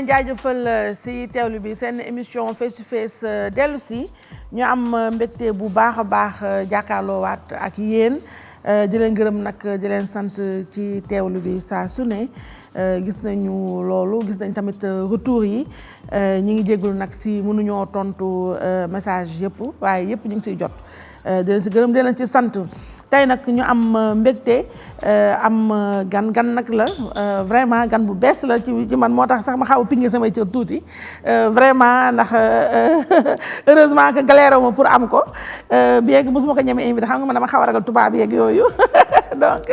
leen jaajëfal si teewlu bi seen émission face to face dellu si ñu am mbégte bu baax a baax jàkkaarloowaat ak yéen di leen gërëm nag di leen sant ci teewlu bi saa su ne gis nañu loolu gis nañ tamit retour yi ñi ngi jégalu nag si mënuñoo tontu message yëpp waaye yëpp ñu ngi siy jot di leen si gërëm di leen ci sant. tey nag ñu am mbégte am gan nag la vraiment gan bu bees la ci man moo tax sax ma xaw a pinge samay cër tuuti vraiment ndax heureusement que galère ma pour am ko bien que mosuma ko ñeme invité xam nga man dama xaw a ragal tubaab yeeg yooyu donc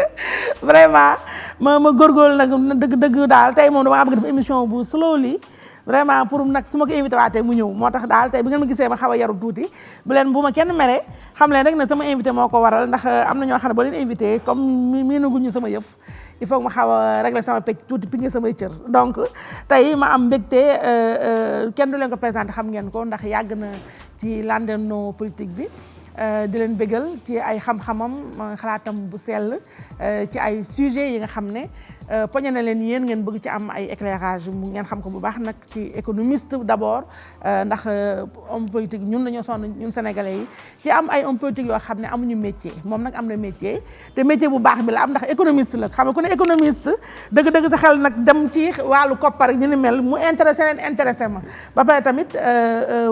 vraiment ma góorgóorlu nag dëgg daal tey moom dama bëgg def émission bu slowly vraiment pour nag su ma ko invité waatee mu ñëw moo tax daal tey bi ngeen ma gisee ma xaw a yaru tuuti bu ma kenn mere xam leen rek ne sama invité moo ko waral ndax am na ñoo xam ne boo leen invité comme miinaguñu sama yëf il faut que ma xaw a régler sama pecc tuuti pinge samay cër donc tey ma am mbégte kenn du leen ko présenté xam ngeen ko ndax yàgg na ci landerneau politique bi di leen bégal ci ay xam-xamam xalaatam bu sell ci ay sujets yi nga xam ne poñe na leen yéen ngeen bëgg ci am ay éclairage mu ngeen xam ko bu baax nag ci économiste d'abord ndax homme politique ñun dañoo sonn ñun sénégalais yi ci am ay homme politique yoo xam ne amuñu métier moom nag am na métier te métier bu baax bi la am ndax économiste la xam nga ku ne économiste dëgg-dëgg sa xel nag dem ci wàllu koppar ñu ni mel mu intéressé ma ba pare tamit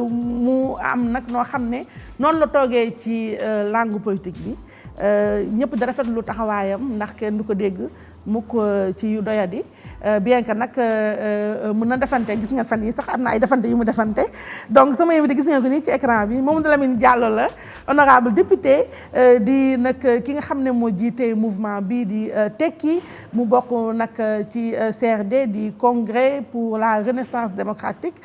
mu am nag noo xam ne noonu la toogee ci langue politique bi ñëpp da rafetlu taxawaayam ndax kenn du ko dégg mukk ci yu doyadi bien que nag mën na defante gis ngeen fan yi sax am na ay defante yu mu defante donc sama invité gis ngeen ko nii ci écran bi Mamadou Lamine Diallo la honorable député di nag ki nga xam ne moo jiite mouvement bii di tekki mu bokk nag ci CRD di congrès pour la renaissance démocratique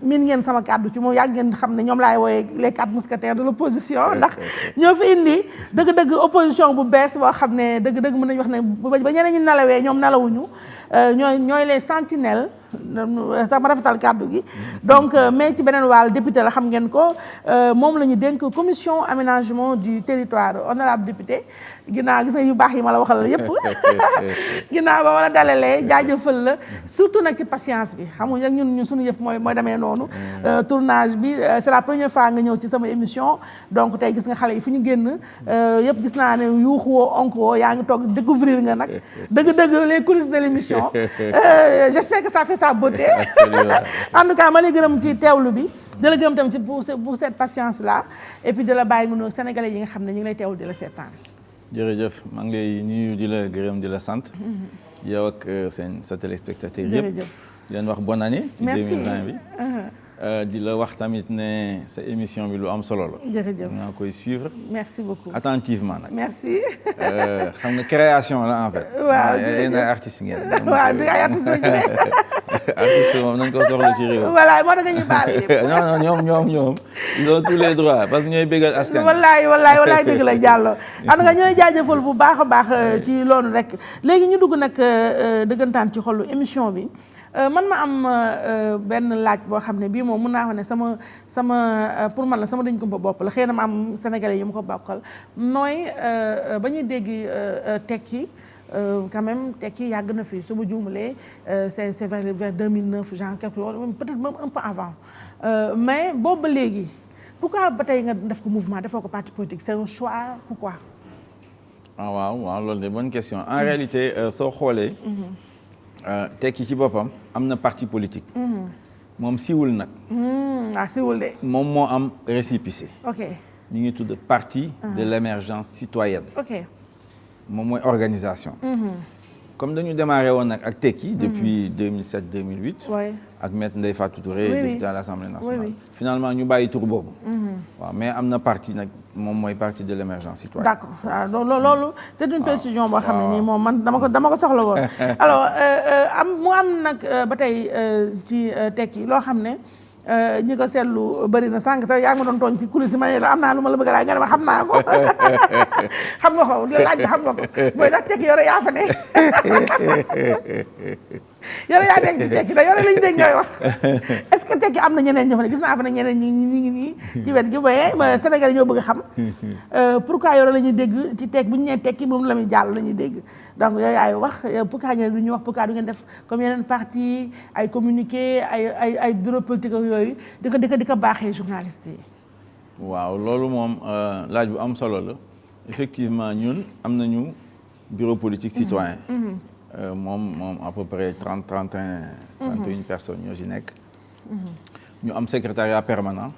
min ngeen sama kàddu ci moom yàgg ngeen xam ne ñoom laay wooye les 4 mousquetaires de l'opposition ndax ñoo fi indi dëgg-dëgg opposition bu bees boo xam ne dëgg-dëgg mën nañu wax ne ba ñeneen ñi nalawee ñoom nalawuñu ñooy les sentinelles sax ma rafetal kàddu gi donc mais ci beneen wàll député la xam ngeen ko moom la ñu dénk commission aménagement du territoire honorable député ginnaaw gis nga yu baax yi ma la waxal la yëpp ginnaaw ba ma la dalalee jaajëfal la surtout nag ci patience bi xam nga ñun suñu yëf mooy demee noonu tournage bi c'est la première fois nga ñëw ci sama émission donc tey gis nga xale yi fu ñu génn yëpp gis naa ne yuuxu woo onk woo yaa ngi toog découvrir nga nag dëgg-dëgg les coulisses de l'émission j'espère que ça fait sa beauté en tout cas ma lay gërëm ci teewlu bi di la gërëm tamit ci pour cette patience là et puis de la bàyyi nga sénégalais yi nga xam ne ñu ngi lay teewlu di la seetaan. jërëjëf maa ngi lay nuyu di la gërëm di la sant. yow ak sa téléspectateur yëpp. di leen wax bonne année. ci 2020 bi. di la wax tamit ne sa émission bi lu am solo la. jërëjëf naa koy suivre. merci beaucoup attentivement nag. merci. xam nga création la en fait. waaw yéen ay artistes ngeen. waaw du ay artistes lañu ne. artiste moom nañ ko soxla ci réew. voilà moo tax nga ñuy baal lépp. non ñoom ils ont tous les droits parce que ñooy bégal askan. wallaay dëgg la Diallo. am nga ñooy jaajëfal bu baax a baax ci loolu rek léegi ñu dugg nag dëggantaan ci xolu émission bi. man ma am benn laaj boo xam ne bii moom mën naa wax ne sama pour man la sama dañ ko bopp la xëy na ma am sénégalais yi mu ko bokkal nooy ba ñuy dégg tekki quand même tekki yàgg na fi su ma juumalee c'est vers 2009 genre quelque chose peut-être même un peu avant mais boobu ba léegi pourquoi ba tey nga def ko mouvement defoo ko parti politique c'est un choix pourquoi? waaw loolu de bonne question en réalité soo xoolee. tekki ci boppam am na parti politique. moom siwul nag. siwul de. moom moo am récépissé. ok ñu ngi tudd parti de l'émergence citoyenne. ok moom mooy organisation. comme dañu démarré woon nag ak tekki. depuis 2007 2008. oui ak maître Ndeye Fatou Touré. député à l'Assemblée nationale. oui. finalement ñu bàyyi tur boobu. waaw mais am na parti nag moom mooy parti de l'émergence citoyenne. d'accord waaw loolu c'est une précision boo xam ne nii moom man dama ko soxla woon. alors mu am nag ba tey ci tekki loo xam ne ñi ko seetlu bëri na sànq sax yaa ngi ma doon tooñ ci coulisse ma ne la am naa lu ma la bëgg a laaj nga ne ma xam naa ko xam nga ko laaj bi xam nga ko mooy nag tekki yore yaa fa ne. yore yaa nekk ci tekki da yore lañu dégg ngay wax est-ce que tekki am na ñeneen ñoo fa ne gis naa fa ne ñeneen ñi ngi nii ci wet gi mais Sénégal yi ñoo bëgg a xam pourquoi yore la ñuy dégg ci tekki bu ñu nee tekki moom la muy jàll la ñuy dégg donc yooyu yaay wax pourquoi ñeneen du ñuy wax pourquoi du ngeen def comme yeneen parti ay communiqué ay bureau politique yooyu di ko baaxee journalistes yi. waaw loolu moom laaj bu am solo la effectivement ñun am nañu bureau politique citoyen moom à peu près 31 personnes ñoo ci nekk. ñu am secrétariat permanent.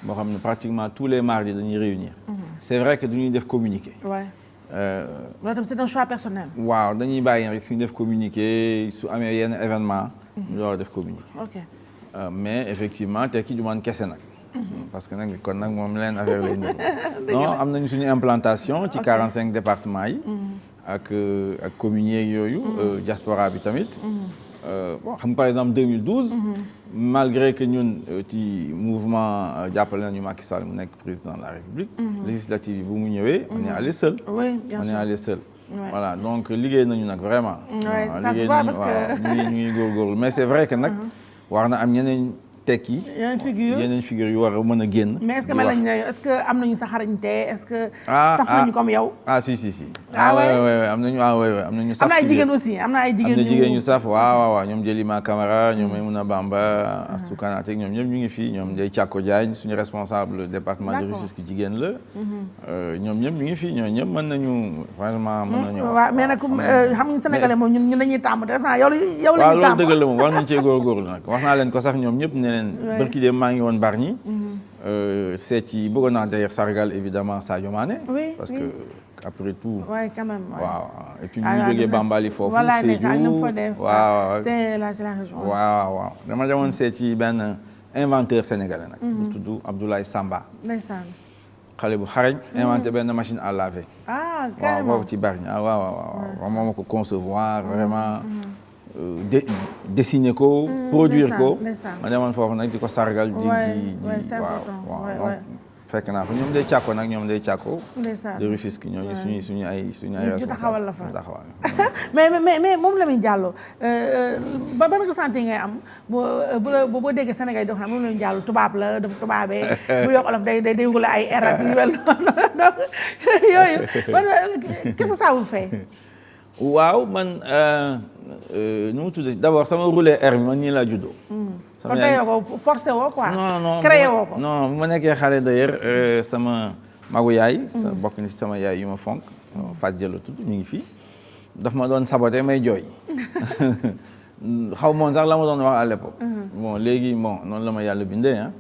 boo xam ne pratiquement tous les mardis dañuy réunir. c'est vrai que duñuy def communiqué. loolu tam c'est un choix personnel. waaw dañuy bàyyi rek suñu def communiqué su amee yenn événement. ñu door a def communiqué. mais effectivement tekki du man kese nag. parce que nag kon nag moom leen affaire lay niru. non am nañu suñu implantation ci 45 départements yi. ak communes yeeg yooyu. diaspora bi tamit. bon xam par exemple 2012. malgré que ñun ci mouvement jàppale nañu Macky Sall mu nekk président de la République. législative yi bu mu ñëwee. on est allé seul. oui bien sûr on est allé seul. voilà donc liggéey nañu nag vraiment. ça se voit parce que ñu ngi góorgóorlu mais c'est vrai que nag war na am ñeneen. tekki yeneen figure yu war a mën a génn. mais est-ce que mel nañu ne est-ce que am nañu sa xarañte est-ce que. saf nañu comme yow. si. ouais am nañu am nañu saf. am na ay jigéen aussi am na ay jigéen ñu saf waaw ñoom Jëlima Camara ñoom Maïmouna Bamba Astou Kanaté ñoom ñëpp ñu ngi fii ñoom Ndeye Thiako Diagne suñu responsable département de Rufisque jigéen la. ñoom ñëpp ñu ngi fii ñoom ñëpp mën nañu franchement mën nañu. waaw mais nag xam nga sénégalais moom ñun dañuy tàmm def naa yow la ñuy tàmm. waaw loolu dëgg la moom war nañu cee góorgóorlu nag wax naa leen ko sax ñoom ñëpp ne barki dem maa ngi woon Bargny seet yi bëggoon naa d'ailleurs sargal évidemment Sadio Mané parce que après tout quand même waaw et puis ñu jógee Bambali foofu Sédhiou waaw c'est la région waaw dama demoon seet yi benn inventeur sénégalais nag bu tudd Abdoulaye Samba ndeysaan xale bu xarañ inventé benn machine à laver carrément waaw foofu ci Bargny waaw moom ko concevoir vraiment dessiner ko produire ko ma demoon foofu nag di ko sargal ji waaw fekk naa fa ñoom day càkko nag ñoom day càkko de Rufisque ñooñu suñu ay taxawal la fa mais moom Lamine Diallo ba ban ressenti ngay am boo déggee Sénégal yi dox na moom Lamine Diallo tubaab la dafa tubaabee bu yokk olof day wula ay erreur yu mel donc yooyu qu'est-ce que ça vous fait waaw man nu mu tuddee d'abord sama roulé air bi man nii laa juddoo. kon teyoo ko forcé woo quoi. non créé woo ko. non bu ma nekkee xale d'ailleurs sama magu yaay. bokk na ci sama yaay yu ma fonk. Fatou Diallo tudd mi ngi fii daf ma doon saboté may jooy xaw moon sax la ma doon wax à l'époque. bon léegi noonu la ma yàlla bindee ah.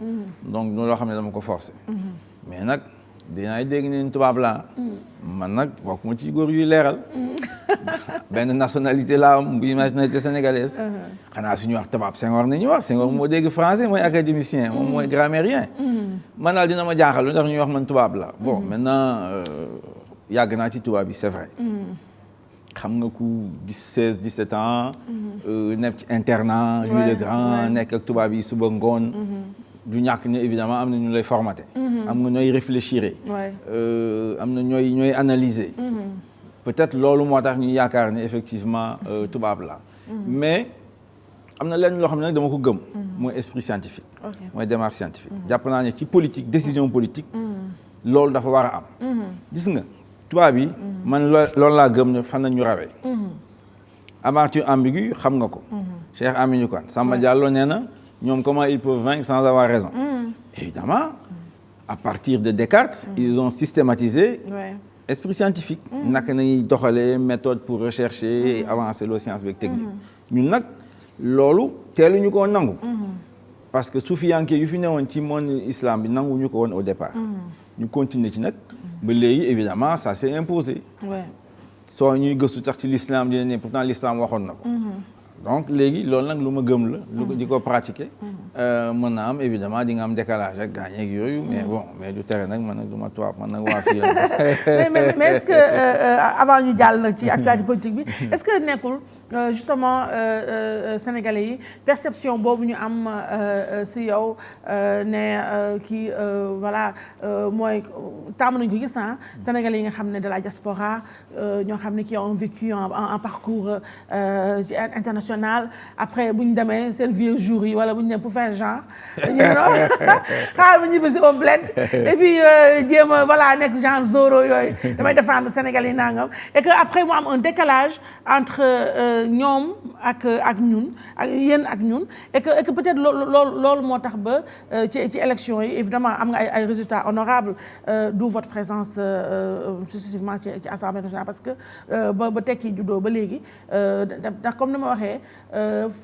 donc loo xam ne dama ko forcé. mais nag dinaay dégg ne tubaab laa. man nag bokk ma ci góor yuy leeral. benn nationalité la am bu nationalité sénégalaise. xanaa suñu wax tubaab Senghor nañu wax Senghor moo dégg français mooy académicien moom mooy grammairien. man daal dina ma jaaxal lu tax ñuy wax man tubaab la bon maintenant yàgg naa ci tubaab bi c'est vrai. xam nga ku 16 17 ans. nekk ci internat. Louis le Grand nekk ak tubaab yi suba ngoon. du ñàkk ne évidemment am na ñu lay formaté. am nga ñooy réfléchir. am na ñooy analyser. peut-être loolu moo tax ñu yaakaar ne effectivement tubaab la mais am na lenn loo xam ne nag dama ko gëm. mooy esprit scientifique. mooy démarche scientifique. jàpp naa ne ci politique décision politique. loolu dafa war a am. gis nga tubaab yi. man loolu laa gëm ne fan la ñu rawee. aventure ambiguë xam nga ko. Cheikh Hamidou Kane Samba Diallo nee na ñoom comment ils peuvent vaincre sans avoir raison. évidemment à partir de Descartes. ils ont systématisé. esprit scientifique. naka nañuy doxalee méthode pour rechercher et avancer loo science beeg technique. ñun nag loolu teeluñu ko woon nangu. parce que suufiyanke yu fi newoon ci monde islam bi nanguñu ko woon au départ. ñu continuer ci nag ba léegi évidemment ça s'est imposé. soo ñuy gëstu tax ci l'islam dina ne pourtant l'islam waxoon na ko. donc léegi loolu nag lu ma gëm la. lu di ko pratiquer. mën na am évidemment di nga am décalage ak gaañ ak yooyu. mais du tere nag man nag du ma tubaab man nag waa fii mais est-ce que avant ñu jàll nag ci actualité politique bi est-ce que nekkul justement sénégalais yi perception boobu ñu am si yow ne kii voilà mooy tàmm nañu ko gis sénégalais yi nga xam ne de la diaspora ñoo xam ne qui ont vécu un parcours international. nationale après bu ñu demee seen vieux jours yi wala bu ñu demee pour faire genre xaaral ma ñibbi si au bled et puis jéem a voilà nekk genre Zoro yooyu damay défendre Sénégal yi nangam et que après mu am un décalage entre ñoom ak ñun ak yéen ak ñun et que peut-être loolu moo tax ba ci élection yi évidemment am nga ay résultats honorables d'où votre présence successivement ci Assemblée nationale parce que ba tekki juddoo ba léegi ndax comme ni ma waxee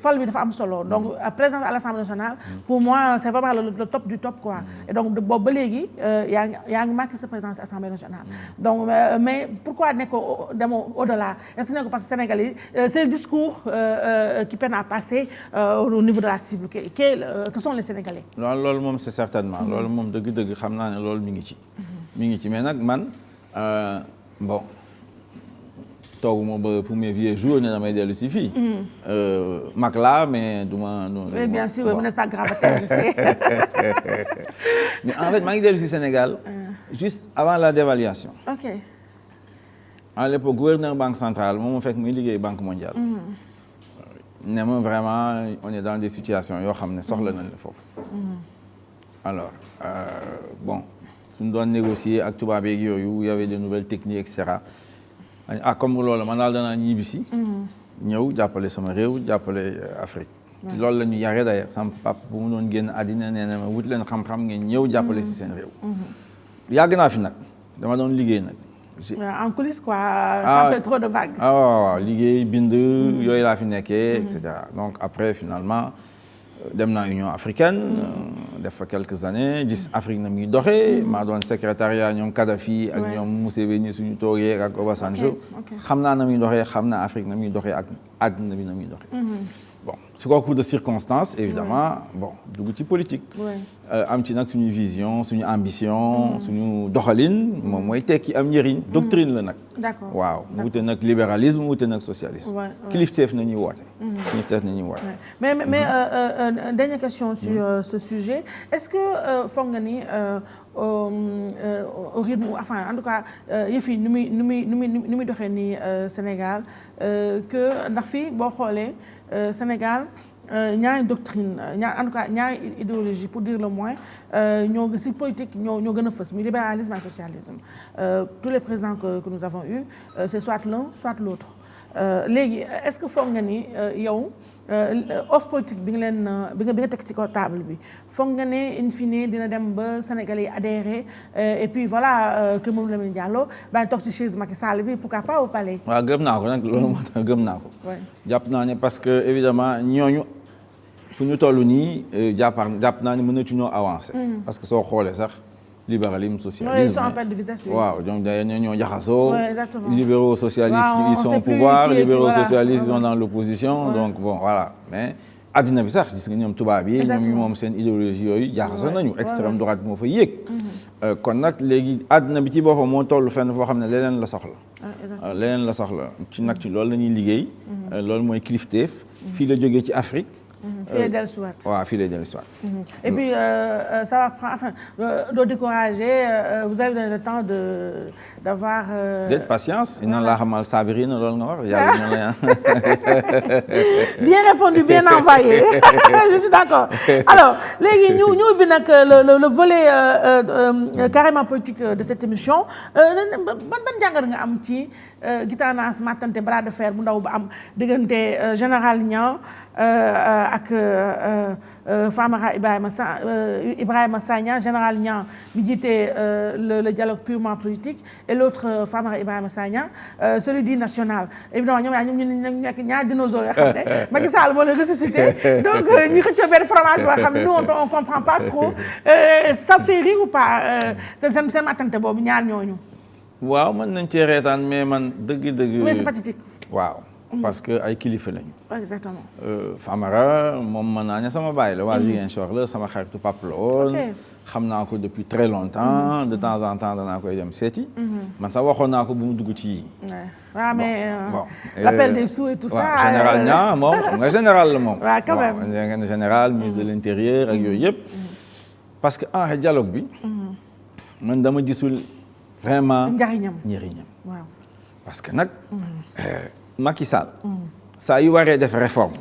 fal bi dafa am solo donc présence à l'Assemblée nationale pour moi c'est vraiment le top du top quoi et donc boobu ba léegi yaa ngi marqué sa présence à l'Assemblée nationale donc mais pourquoi nekkoo demoo au-delà est-ce que nekkoo parce que Sénégal yi c'est le discours qui peine à passer au niveau de la cible que sont les Sénégalais. loolu moom c'est certainement loolu moom dëgg-dëgg xam naa ne loolu mi ngi ci mais nag man bon tooguma ba pour mes vieux jours ne damay dellu si fii. mag laa mais du ma. oui bien sûr vous n'êtes pas grabataire je sais. mais en fait maa ngi dellu si Sénégal. juste avant la dévaluation. ok. à l'époque gouverneur banque centrale moom moo fekk muy liggéey banque mondiale. ne ma vraiment on est dans des situations yoo xam ne soxla nañ la foofu. alors bon suñu doon négocier ak tubaab yeeg yooyu y avait de nouvelles techniques et cetera. comme loolu man daal danaa ñibbisi. ñëw jàppale sama réew jàppale Afrique. ci loolu la ñu yaree d'ailleurs sama papa bu mu doon génn àddina nee na ma wut leen xam-xam ngeen ñëw jàppale si seen réew. yàgg naa fi nag dama doon liggéey nag. en coulisses quoi. ça fait trop de vagues. waaw liggéey bind. yooyu laa fi nekkee et cetera donc après finalement dem naa Union africaine. def fa quelques années gis Afrique na muy doxee. maa doon secrétariat ñoom Kadhafi ak ñoom Museveni suñu toogee ak Obasanjo. xam naa na muy doxee xam naa Afrique na muy doxee ak àdduna bi na muy doxee. bon su ko coup de circonstance évidemment bon dugg ci politique. am ci nag suñu vision suñu ambition. suñu doxalin moom mooy tekki am njëriñ. doctrine la nag. d'accord waaw wute nag libéralisme wute nag socialisme. kilifteef na ñuy woote. kilifteef na ñuy woote. mais dernière question sur ce sujet est-ce que foog nga ni au rythme enfin en tout cas yëf yi ni muy doxee nii Sénégal que ndax fii boo xoolee Sénégal. ñaari doctrine en tout cas ñaari idéologie pour dire le moins ñoo ci politique ñoo gën a fës muy libéralisme et socialisme tous les présidents que nous avons eus c'est soit l'un soit l'autre léegi est-ce que foog nga ni yow offre politique bi nga leen bi nga teg ci kaw table bi foog nga ne in fine dina dem ba Sénégalais yi adhérer et puis voilà que Mamadou Lamine Diallo bàyyi toog ci chaise Macky Sall bi pourquoi pas au palais. waaw gëm naa ko nag loolu moo tax gëm naa ko. jàpp naa ne parce que évidemment ñooñu fu ñu toll nii jàpp naa ne mënatuñoo avancer. parce que soo xoolee sax libéralisme socialisme. ils sont en perte de vitesse. waaw donc d'ailleurs ñoo jaxasoo. exactement libéraux socialistes ils sont au pouvoir libéraux socialistes ils sont dans l'opposition donc bon voilà mais addina bi sax gis nga ñoom tubaab yi. ñoom moom seen idéologie yooyu jaxasoo nañu. extrême droite moo fa yéeg. kon nag léegi addina bi ci boppam moo toll fenn foo xam ne leneen la soxla. leneen la soxla ci nag ci loolu la ñuy liggéey. loolu mooy kilifteef. fii la jógee ci Afrique. fii lay dellusiwaat. waaw fii lay dellusiwaat. et puis ça va prendre enfin doo décourager vous avez donné le temps d'avoir. d'être patience. inna Allaha ma'as saabiriin loolu nga wax yàlla ñu lay. bien répondu bien envoyé je suis d'accord alors léegi ñu ubbi nag le volet carrément politique de cette émission ban jàngat nga am ci gitaanaas mattante bras de fer bu ndaw ba am diggante général Niang ak Famara Ibrahima Sagna général Niang mi jiite le dialogue purement politique et l'autre Famara Ibrahima Sagna celui dit national évidemment ñoom ñu nekk ñaar dinosaures yoo xam ne Macky Sall moo leen ressuscité donc ñi xëccoo benn fromage boo xam ne nous on comprend pas trop ça fait rire ou pas seen mattante boobu ñaar ñooñu. waaw mën nañ cee reetaan mais man dëgg-dëgg. oui c'est pathétique. waaw parce que ay kilifa lañu. exactement. Famara moom mën naa ne sama baay la waa Ziguinchor la sama xaritu pap la woon. xam naa ko depuis très longtemps. de temps en temps danaa koy dem seeti. man sax waxoon naa ko bu mu dugg ci yii. waaw mais l'appel des sous et tout ça. général Niang moom xam nga général la moom. waaw quand même waaw général ministre de l'intérieur ak yooyu yëpp. parce que en dialogue bi. man dama gisul. vraiment njariñam njariñam waaw parce que nag Macky Sall saa yu waree def réforme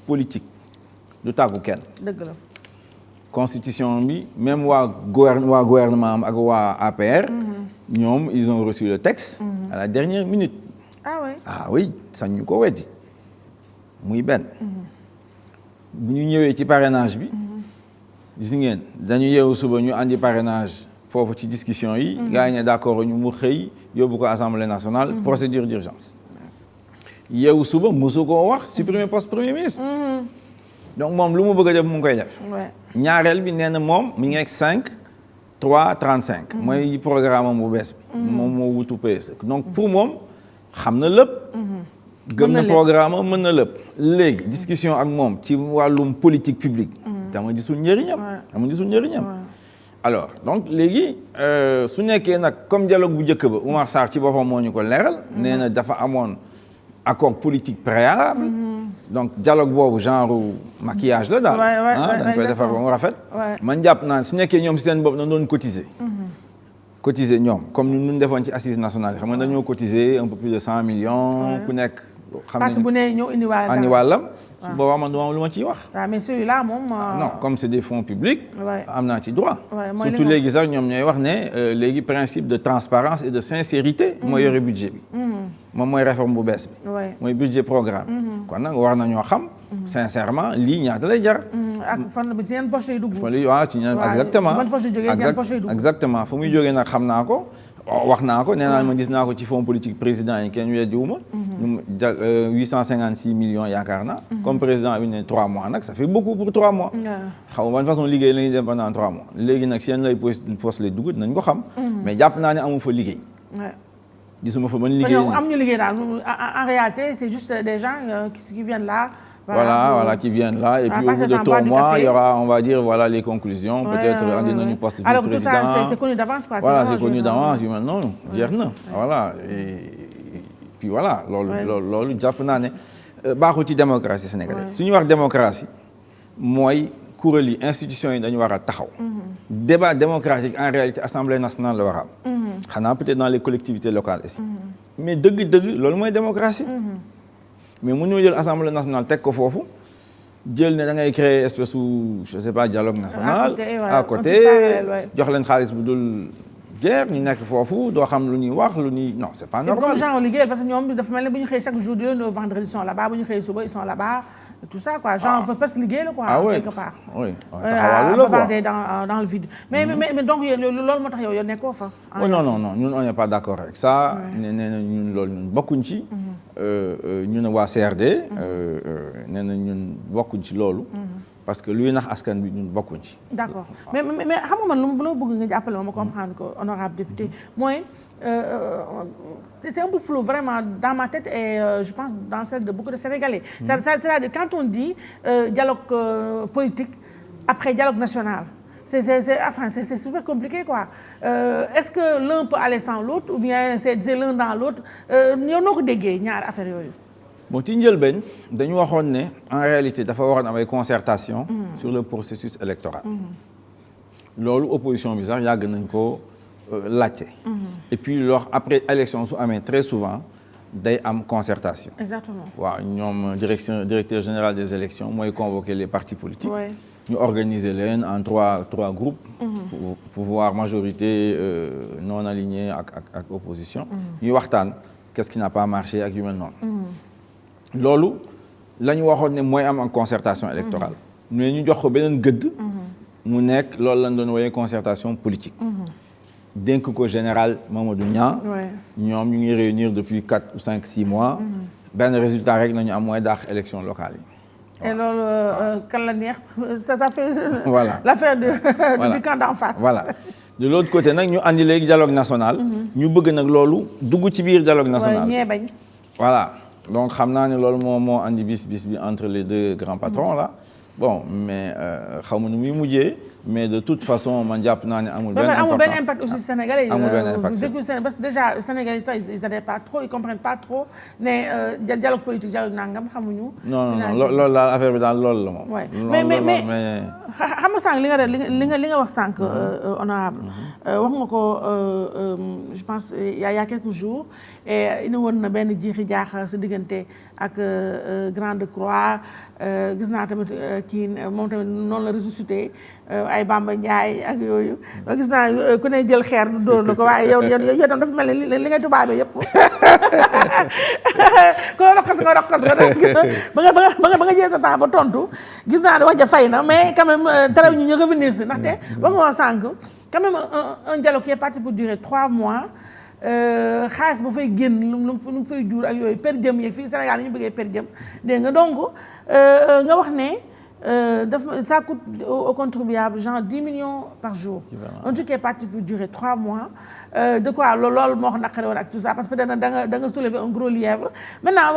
politique du tàggu kenn. dëgg la. constitution bi même waa gouvernement am ak waa APR. ñoom ils ont reçu le texte. à la dernière minute. ah oui ah oui sañ ñu ko weddi muy benn. bu ñu ñëwee ci parrainage bi. gis ngeen dañu yeewu suba ñu andi parrainage foofu ci discussion yi. gars yi ne d'accord ñu mu xëy yóbbu ko assemblée nationale. procédure d'urgence. yeewu suba mosu koo wax supprimer poste premier ministre. donc moom lu mu bëgg a def mu ngi koy def. ñaareel bi nee na moom mi ngi nekk 5-3-35. mooy programme am bu bees bi. moom moo wutu PS. donc pour moom xam na lépp. gëm na programme am mën na lépp. léegi discussion ak moom ci wàllum politique publique. dama gisul njëriñam. alors donc léegi su nekkee nag comme dialogue bu njëkk ba Oumar Sarr ci boppam moo ñu ko leeral. nee na dafa amoon accord politique préalable. donc dialogue boobu genre maquillage la daal. dañ koy defar ba mu rafet. man jàpp naa su nekkee ñoom si seen bopp na doon cotiser. cotiser ñoom comme ñu defoon ci assises nationales yi xam nga dañoo cotiser un peu plus de 100 millions. ku nekk xam nañu bu ne ñëw indi wàllam. su boobaa man du ma lu ma ciy wax. waaw mais celui-là moom. non comme c'est des fonds publics. am naa ci droit. surtout léegi sax ñoom ñooy wax ne léegi principe de transparence et de sincérité. mooy yore budget bi. moom mooy réforme bu bees bi. mooy budget programme. kon nag war nañoo xam. sincèrement lii ñaata lay jar. ak fan la ci yenn poche lay dugg. waaw ci ñenn exactement exactement fu muy jógee nag xam naa ko. wax naa ko nee naa ma gis naa ko ci fonds politique président yi kenn weddiwuma. 856 millions yaakaar naa. comme président bi ne 3 mois nag ça fait beaucoup pour 3 mois. xaw ma ban façon liggéey la ñuy dem pendant 3 mois léegi nag si yenn lay poste lay dugg nañ ko xam. mais jàpp naa ne amu fa liggéey. gisuma fa ban liggéey. am ñu liggéey daal en réalité c'est juste des gens qui viennent là. Voilà, qui viennent là et puis au bout de 3 mois, il y aura, on va dire, voilà les conclusions. Peut-être andi nañu poste vice-président. Alors tout ça, c'est connu d'avance, quoi. Voilà, c'est connu d'avance. Non, jeex na. Voilà et puis voilà loolu jàpp naa ne baaxul ci démocratie sénégalaise. su ñu wax démocratie mooy kuréel yi institutions yi dañu war a taxaw. débat démocratique en réalité assemblée nationale la war a am. xanaa peut-être dans les collectivités locales aussi. mais dëgg-dëgg loolu mooy démocratie. mais mënuñoo jël assemblée nationale teg ko foofu jël ne da ngay créer espèce su je sais pas dialogue national à côté jox leen xaalis bu dul jeex ñu nekk foofu doo xam lu ñuy wax lu ñuy non c'est pas normal. comme genre liggéey parce que ñoom dafa mel ne bu ñu xëy chaque jour du vendredi ils sont là-bas bu ñu xëy suba ils sont là-bas tout ça quoi genre on peut pas se liggéey la quoi. quelque part taxawaalu la quoi dans le vide. mais donc loolu moo tax yow nekkoo fa. non ñun on n'est pas d'accord avec ça. nee na ñun loolu ñun bokkuñ ci. ñun waa CRD. nee na ñun bokkuñ ci loolu. parce que luy nax askan bi ñun bokkuñ ci. d'accord mais xam nga man lu ma bëgg nga jàppale ma comprendre ko honorable député mooy c'est un peu flou vraiment dans ma tête et je pense dans celle de beaucoup de Sénégalais. C'est-à-dire quand on dit dialogue politique après dialogue national c'est super compliqué quoi. Est-ce que l'un peut aller sans l'autre ou bien c'est l'un dans l'autre yow noo ko déggee ñaar affaire yooyu. bon ci njëlbeen dañu waxoon ne en réalité dafa waroon am ay concertation sur le processus électoral. loolu opposition bi sax yàgg nañ ko laajte. et puis lors après élection su amee très souvent day am concertation. exactement waaw ñoom directeur général des élections mooy convoquer les partis politiques. ñu organiser leen en trois groupes. pour pouvoir majorité non alignée ak opposition. ñuy waxtaan qu'est-ce qui n'a pas marché ak yu mel noonu. loolu la ñu waxoon ne mooy am en concertation électorale. mais ñu jox ko beneen gëdd. mu nekk loolu lañ doon woowee concertation politique. dénk ko général Mamadou Niang. ñoom ñu ngi réunir depuis 4 ou 5 6 mois. benn résultat rek nañu am mooy daax élection locale yi. et loolu kan la neex ça fait. voilà l'affaire du camp d'en face. voilà de l'autre côté nag ñu andi léegi dialogue national. ñu bëgg nag loolu dugg ci biir dialogue national. ñee bañ. voilà donc xam naa ne loolu moo andi bis bi entre les deux grands patrons là. bon mais xaw ma nu muy mujjee mais de toute façon man jàpp naa ne amul benn impact aussi sénégalais amul benn impact parce que déjà sénégalais ça ils n'avaient pas trop ils comprennent pas trop ne dialogue politique dialogue nangam xamuñu. non loolu daal affaire bi daal loolu la moom. mais xam nga sànq li nga wax sànq honorable wax nga ko je pense il y a quelques jours et indi woon na benn jiixi jaaxa sa diggante ak Grande Croix gis naa tamit kii moom tamit noonu la ressuscité ay Bamba Ndiaye ak yooyu gis naa ku ne jël xeer du dóor na ko waaye yow tam dafa mel ni li ngay tubaabee yëpp ko rokkos nga ba nga jël sa temps ba tontu gis naa ne wax ja fay na mais quand même terew ñu revenir si ndaxte wax nga wax sànq quand même un dialogue qui est parti pour durer 3 mois xaalis ba fay génn lu mu fay jur ak yooyu per diem yi fii Sénégal ñu bëggee per diem dégg nga donc nga wax ne ça coûte aux contribuables genre 10 millions par jour. Un truc qui est parti pour durer 3 mois. De quoi loolu moo ko naqare woon ak tout ça parce que da nga soulever un gros lièvre maintenant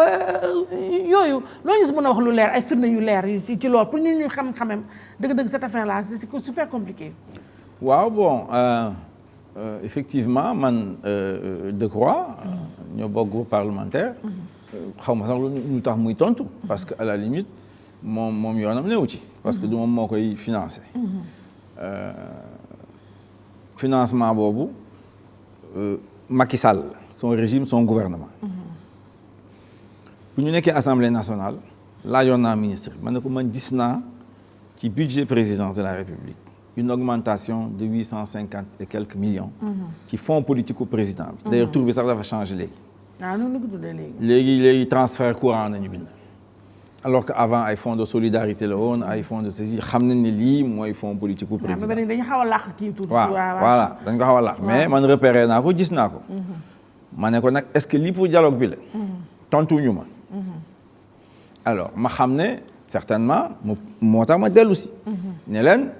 yooyu loo ñu si mën a wax lu leer ay firnde yu leer ci loolu pour ñu xam quand même dëgg-dëgg cette affaire là c'est super compliqué. waaw bon effectivement man Decroix ñoo bokk groupe parlementaire. xaw ma sax lu tax muy tontu. parce que à la limite. moom yoonam newu ci parce que du moom moo koy financé financement boobu Macky Sall son régime son gouvernement bu ñu nekkee assemblée nationale laajoon naa ministre bi ma ne ko man gis naa ci budget présidence de la République une augmentation de 850 et quelques millions ci fonds politique u président bi d'ailleurs tur bi sax dafa changé léegi noonu la ko tuddee léegi transfert courant nañu bind alors que avant ay fonds de solidarité la woon ay fonds de saisie xam nañ ne lii mooy fonds politique u président dañu xaw a làq kii tuuti voilà dañ ko xaw a làq mais man repéré naa ko gis naa ko ma ne ko nag est-ce que lii pour dialogue bi la tontuñu ma alors ma xam ne certainement moo tax ma dellu si ne leen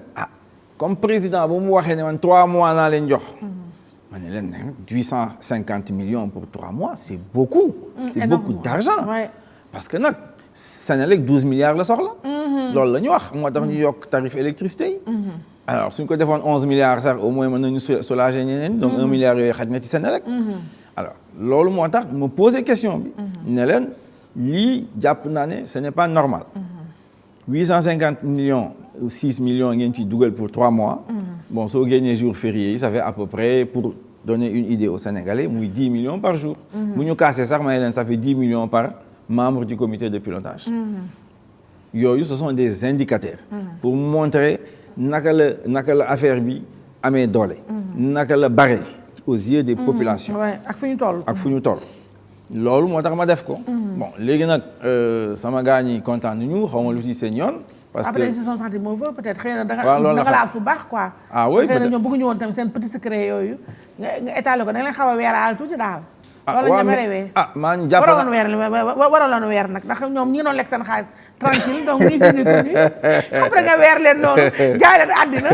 comme président bu mu waxee ne man 3 mois naa leen jox ma ne leen 850 millions pour 3 mois c'est beaucoup c'est beaucoup d'argent parce que nag Sénélec 12 milliards la soxla. loolu la ñu wax moo tax ñu yokk tarif électricité yi. alors suñ ko defoon 11 milliards sax au moins mën nañu soulager ñeneen donc 1 milliard yooyu xaj na ci Sénélec. alors loolu moo tax ma posé question bi. ne leen lii jàpp naa ne ce n'est pas normal. 850 millions ou 6 millions ngeen ci dugal pour 3 mois. bon soo génnee jours fériés yi ça fait à peu près pour donner une idée aux Sénégalais muy 10 millions par jour. bu ñu cassé sax ma ne leen ça fait 10 millions par membre du comité de pilotage. yooyu ce sont des indicateurs. pour montrer naka la affaire bi amee doole. naka la bare aux yeux des populations. ak fu ñu toll. loolu moo tax ma def ko. bon léegi nag sama gars ñi kontaan nañu xaw ma lu ci seen yoon. parce après que ils se sont sentis mauvais peut-être xëy na da nga laal fu baax quoi. oui xëy na ñoom bëgguñu woon tamit seen petit secret yooyu nga étalé ko da nga leen xaw a weeraal tuuti daal. loolu la ñu merewee maa ngi jàpp waroon weer nag ndax ñoom ñi ngi doon lekk seen xaalis tranquille donc ñi fi ni après nga weer leen noonu jaay leen àddina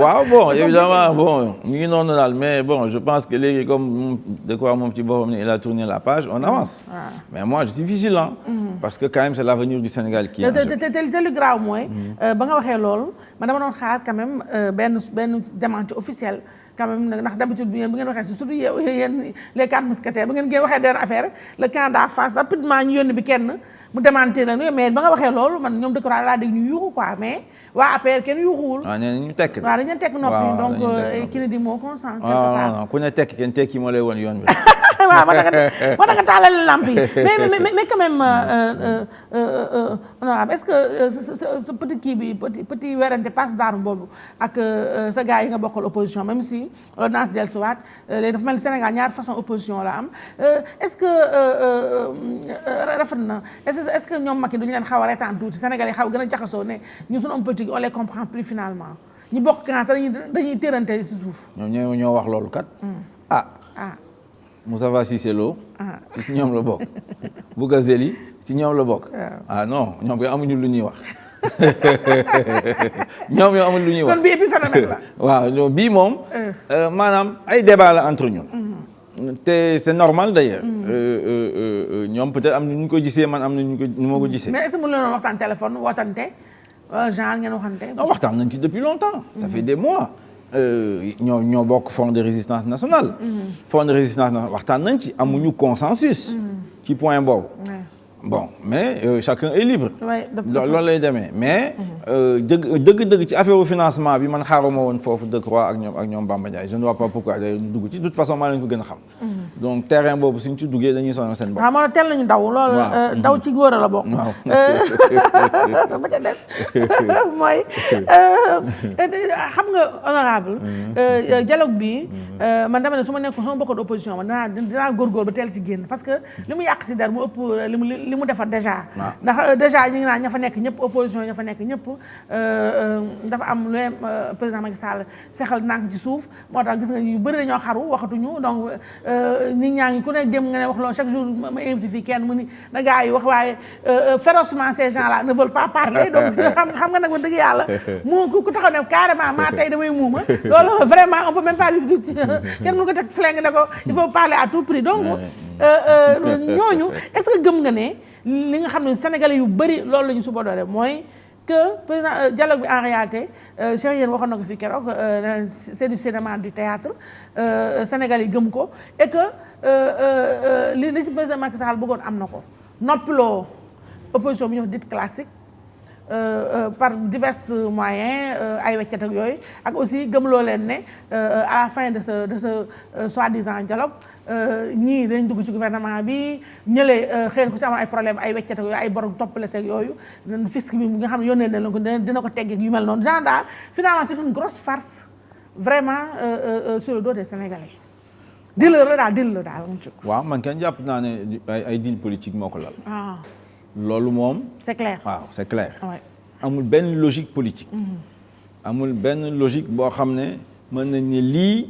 waaw bon évidemment bon mi ngi noonu daal mais bon je pense que léegi comme de quoi moom ci boppam ne il a tourné la page on avance mais moi je suis vigilant parce que quand même c'est l'avenir du Sénégal qui te lu graaw mooy ba nga waxee loolu man dama doon xaar quand même benn démenti officiel quand même ndax d'habitude bi ngeen waxee surtout yéen les 4 mousquetaires ba ngeen waxee den affaire le camp d'en face rapidement ñu yónni bi kenn mu démentir la mais ba nga waxee loolu man ñoom Decroix laa dégg ñu yuuxu quoi mais waa APR kenn yuuxuwul. waaw nee nañu tekk. waaw dañu leen tekk noppi donc kii na di moo consent. non ku ne tekk kenn tekki moo lay woon yoon bi. waaw moo tax nga taalal lamp yi mais quand même est-ce que ce petit kii bi petit werante passe d'armes boobu ak sa gars yi nga bokkal opposition même si loolu naa si dellusiwaat léegi dafa mel ni Sénégal ñaari façon opposition la am est-ce que rafet na est-ce que ñoom Macky duñu leen xaw a reetaan tuuti Sénégal yi xaw gën a jaxasoo ne ñu suñu homme politique on les comprend plus finalement ñu bokk kan dañuy tërante si suuf. ñoom ñoo wax loolu kat. Moustapha Cissé Lo ci ñoom la bokk Bougazeli ci ñoom la bokk non ñoom koy amuñu lu ñuy wax ñoom ñoo amuñu lu ñuy wax kon bii bi phénomène la waaw ñoom bii moom maanaam ay débat la entre ñun te c'est normal d'ailleurs ñoom peut-être am na ñu ko gisee man am na ñu ma ko gisee mais est-ce que mën leen waxtaan téléphone wootante genre ngeen waxante. non waxtaan nañ ci depuis longtemps. ça fait des mois. ñoo bokk Front de résistance nationale. Front de résistance nationale waxtaan nañ ci amuñu consensus. ci point boobu. bon mais chacun est libre. loolu lay demee mais. dëgg ci affaire financement bi man xaaruma woon foofu Decroix ak ñoom Bamba Ndiaye je ne vois pas pourquoi day dugg ci de toute façon maa leen ko gën a xam. donc terrain boobu suñ ci duggee dañuy sonal seen bopp. waaw man teel nañu daw. loolu daw ci góor a la bokk. waaw ba ca des mooy xam nga honorable dialogue bi man dama ne su ma nekkoon su ma bokkoon opposition man dinaa góorgóor ba teel ci génn parce que li mu yàq ci der mu ëpp li mu defar déjà. ndax déjà ñu ngi naan ña fa nekk ñëpp opposition ña fa nekk ñëpp dafa am lu président Macky Sall sexal nànk ci suuf moo tax gis nga ñu bëri dañoo xaru waxatuñu donc nit ñaa ngi ku ne jëm nga ne wax loolu chaque jour ma invité fii kenn mu ni na gars yi wax waaye férocement ces gens là ne veulent pas parler donc xam nga nag wax dëgg yàlla mu ku taxaw ne carrément maa tey damay muuma loolu vraiment on peut même pas kenn mënu ko teg flingue ne ko il faut parler à tout prix donc ñooñu est-ce que gëm nga ne li nga xam ne sénégalais yu bëri loolu la ñu subadoore mooy que président dialogue bi en réalité Cheikh yéen waxoon na ko fii keroog c'est du cinéma du théâtre Sénégal yi gëm ko et que li ci président Macky Sall bëggoon am na ko noppiloo opposition bi ñu wax dite classique par divers moyens ay weccet ak yooyu ak aussi gëmloo leen ne à la fin de ce soi-disant dialogue ñii dañ dugg ci gouvernement bi ñële xëy na ku ci amoon ay problème ay weccet ak yooyu ay bor toppale seeg yooyu fisc bi nga xam ne yónnee na leen ko dina ko teggeeg yu mel noonu genre daal finalement c'est une grosse farce vraiment sur le dos des Sénégalais deal la daal waaw man kenn jàpp naa ne ay deal politique moo ko lal loolu moom. c'est clair waaw c'est clair. Ouais. amul benn logique politique. amul benn logique boo xam ne mën nañ ne lii.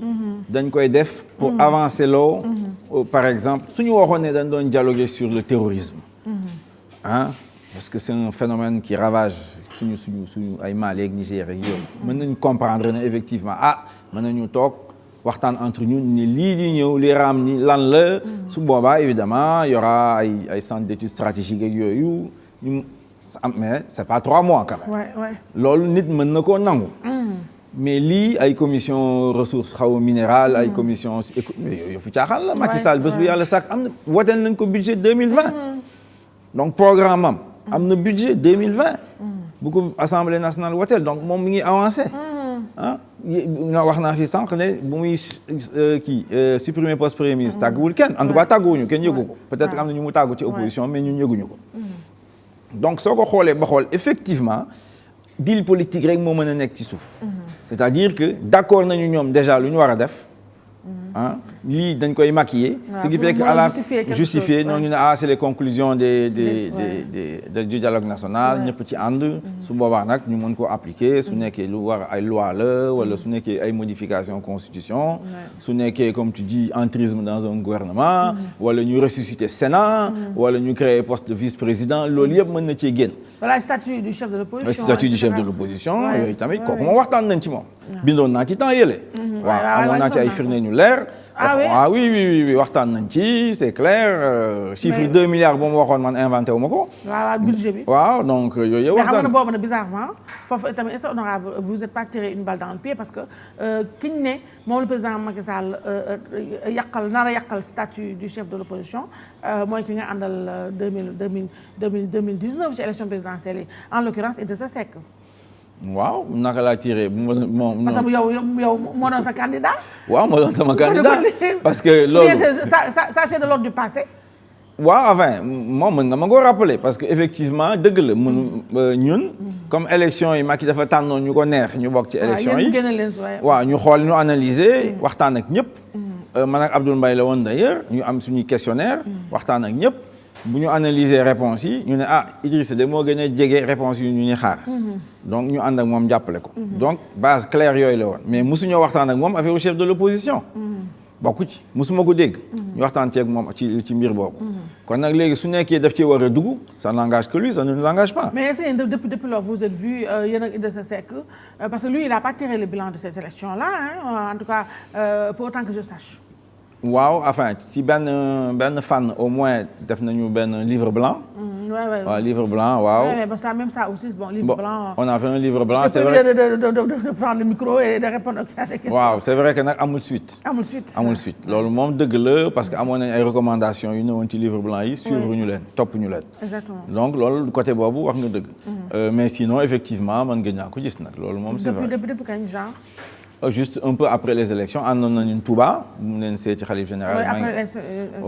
dañ koy def pour avancer loo. par exemple suñu waxoon ne dañ doon dialoguer sur le terrorisme. parce que c'est un phénomène qui ravage suñu ay Mali ak Niger ak yooyu. mën nañu comprendre ne effectivement mën nañu toog. waxtaan entre ñun ni lii di ñëw li raam ni lan la su boobaa évidemment y aura ay centres d'études stratégiques ak yooyu mais c'est pas 3 mois quand même loolu nit mën na koo nangu mais lii ay commission ressources xaw minérales ay commission yooyu fu caaxaan la Macky Sall bés bu yàlla sàkk am na woteel nañ ko budget 2020 donc programme am na budget 2020 bu ko Assemblée nationale woteel donc moom mi ngi avancé wax naa fi sànq ne bu muy supprimer poste premier ministre tàgguwul kenn en tout cas tàgguwuñu kenn yëgu ko peut-être am na ñu mu tàggu ci opposition mais ñun yëguñu ko donc soo ko xoolee ba xool effectivement deal politique rek moo mën a nekk ci suuf c'est-à-dire que d'accord nañu ñoom déjà lu ñu war a def lii dañ koy maquiller ce qui fait que à la justifier noonu ñu ne c'est les conclusions du dialogue national ñëpp ci ànd su boobaa nag ñu mën koo appliquer su nekkee lu war ay loi la wala su nekkee ay modification constitution su nekkee comme tu dis entrisme dans un gouvernement wala ñu ressusciter Sénat wala ñu créer poste de vice-président loolu yëpp mën na cee génn voilà statut du chef de l'opposition statut du chef de l'opposition yooyu tamit kooku moom waxtaan nañ ci moom bindoon naa ci temps yële waaw amoon naa ci ay firnde ñu leer oui waxtaan nañ ci c'est clair chiffre 2 milliards boo ma waxoon man inventé wu ma ko waaw budget bi waaw donc yooyu yëpp waxtaan mais xam nga boobu nag bizarrement foofu tamit est-ce honorable vous êtes pas tiré une balle dans le pied parce que ki ñu ne moom le président Macky Sall nar a yàqal statut du chef de l'opposition mooy ki nga àndal 2019 ci élection présidentielle yi en l'occurrence Idrissa Seck waaw naka laa tiré moom. parce que yow moo doon sa candidat. waaw moo doon sama candidat parce que loolu. ça c'est de l'ordre du passé. waaw enfin moom mën nga ma ko rappeler parce que effectivement dëgg la ñun. comme élection yi Macky dafa tànnoon ñu ko neex ñu bokk ci élection yi waaw ñu xool ñu analyser waxtaan ak ñëpp. man ak Abdoul Mbaye la woon d'ailleurs ñu am suñuy questionnaire waxtaan ak ñëpp. bu ñu analyser réponses yi ñu ne Idrissa de moo gën a jege réponses yi ñu ñuy xaar donc ñu ànd ak moom jàppale ko donc base claire yooyu la woon mais mosuñoo waxtaan ak moom affaire au chef de l'opposition bokku ci mosuma ko dégg ñu waxtaan ci ak moom ci mbir boobu kon nag léegi su nekkee daf ci war a dugg ça n'engage que lui ça ne nous engage pas mais est-ce que depuis lors vous êtes vu yéen ak Idrissa Seck parce que lui il a pas tiré le bilan de ces élections là en tout cas pour autant que je sache waaw enfin ci benn fànn au moins def nañu benn livre blanc waaw livre blanc waaw. mais ça même ça aussi bon livre blanc. on a fait un livre blanc c'est vrai de prendre le micro et de répondre à des questions. waaw c'est vrai que nag amul suite. amul suite loolu moom dëgg la parce que amoon nañ ay recommandations yu ñëwoon ci livre blanc yi. suivre ñu leen topp ñu leen. exactement donc loolu côté boobu wax nga dëgg. mais sinon effectivement man gën naa ko gis nag loolu moom c'est vrai. depuis kañ genre. juste un peu après les élections àndoon nañu Touba mu leen seeti xalif général.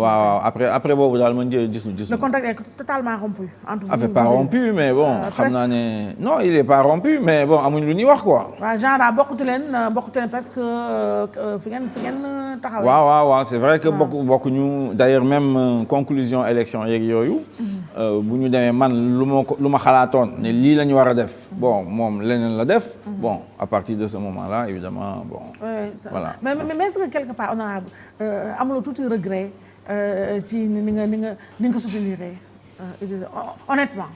waaw après boobu daal man gisul. le contact est totalement rompu. entre vous pas rompu mais bon. xam naa ne non il est pas rompu mais bon amuñ lu ñuy wax quoi. waaw genre bokkatu leen parce que fi ngeen taxawee. waaw c'est vrai que bokkuñu d'ailleurs même conclusion élection yeeg yooyu. bu ñu demee man lu ma xalaatoon ne lii la ñu war a def. bon moom leneen la def. bon à partir de ce moment-là évidemment. Bon, voilà. Mais est-ce que quelque part honorable amuloo tuuti regret ci ni nga soutenir honnêtement.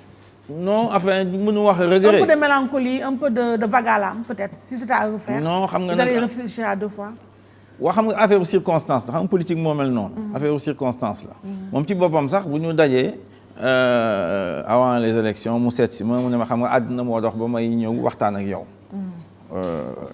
non enfin mënu wax regret. un peu de mélancolie un peu de vague à l'âme peut-être si c'était à refaire. non xam nga vous allez réfléchir à deux fois. waa xam nga affaire circonstance la xam nga politique moo mel noonu. affaire circonstance la. moom ci boppam sax bu ñu dajee avant les élections mu seet si ma mu ne ma xam nga àddina moo dox ba may ñëw waxtaan ak yow.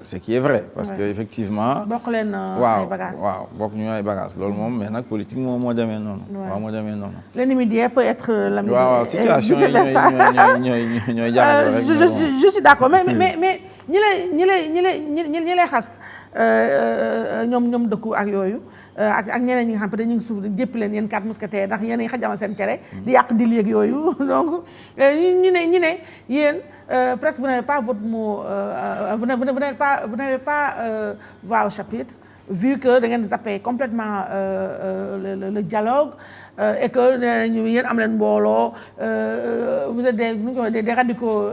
ce qui est vrai parce que effectivement. bokk leen ay bagages waaw bokk ñu ay bagages loolu moom mais nag politique moom moo demee noonu. waaw moo demee noonu. l'ennemi d'hier peut être l'ami. waaw situation yi ñooy jaxasoo rek. je suis d'accord mais ñi lay xas ñoom dëkku ak yooyu. ak ñeneen ñi nga xam ne ñu ngi suuf jëpp leen yéen 4 mousquetaires ndax yéen a ngi xajamal seen cere. di yàq di léeg yooyu donc ñu ne yéen presque vous n'avez pas votre mot vous n'avez pas voix au chapitre vu que da ngeen zappé complètement le dialogue et que yéen am leen mbooloo vous êtes des radicaux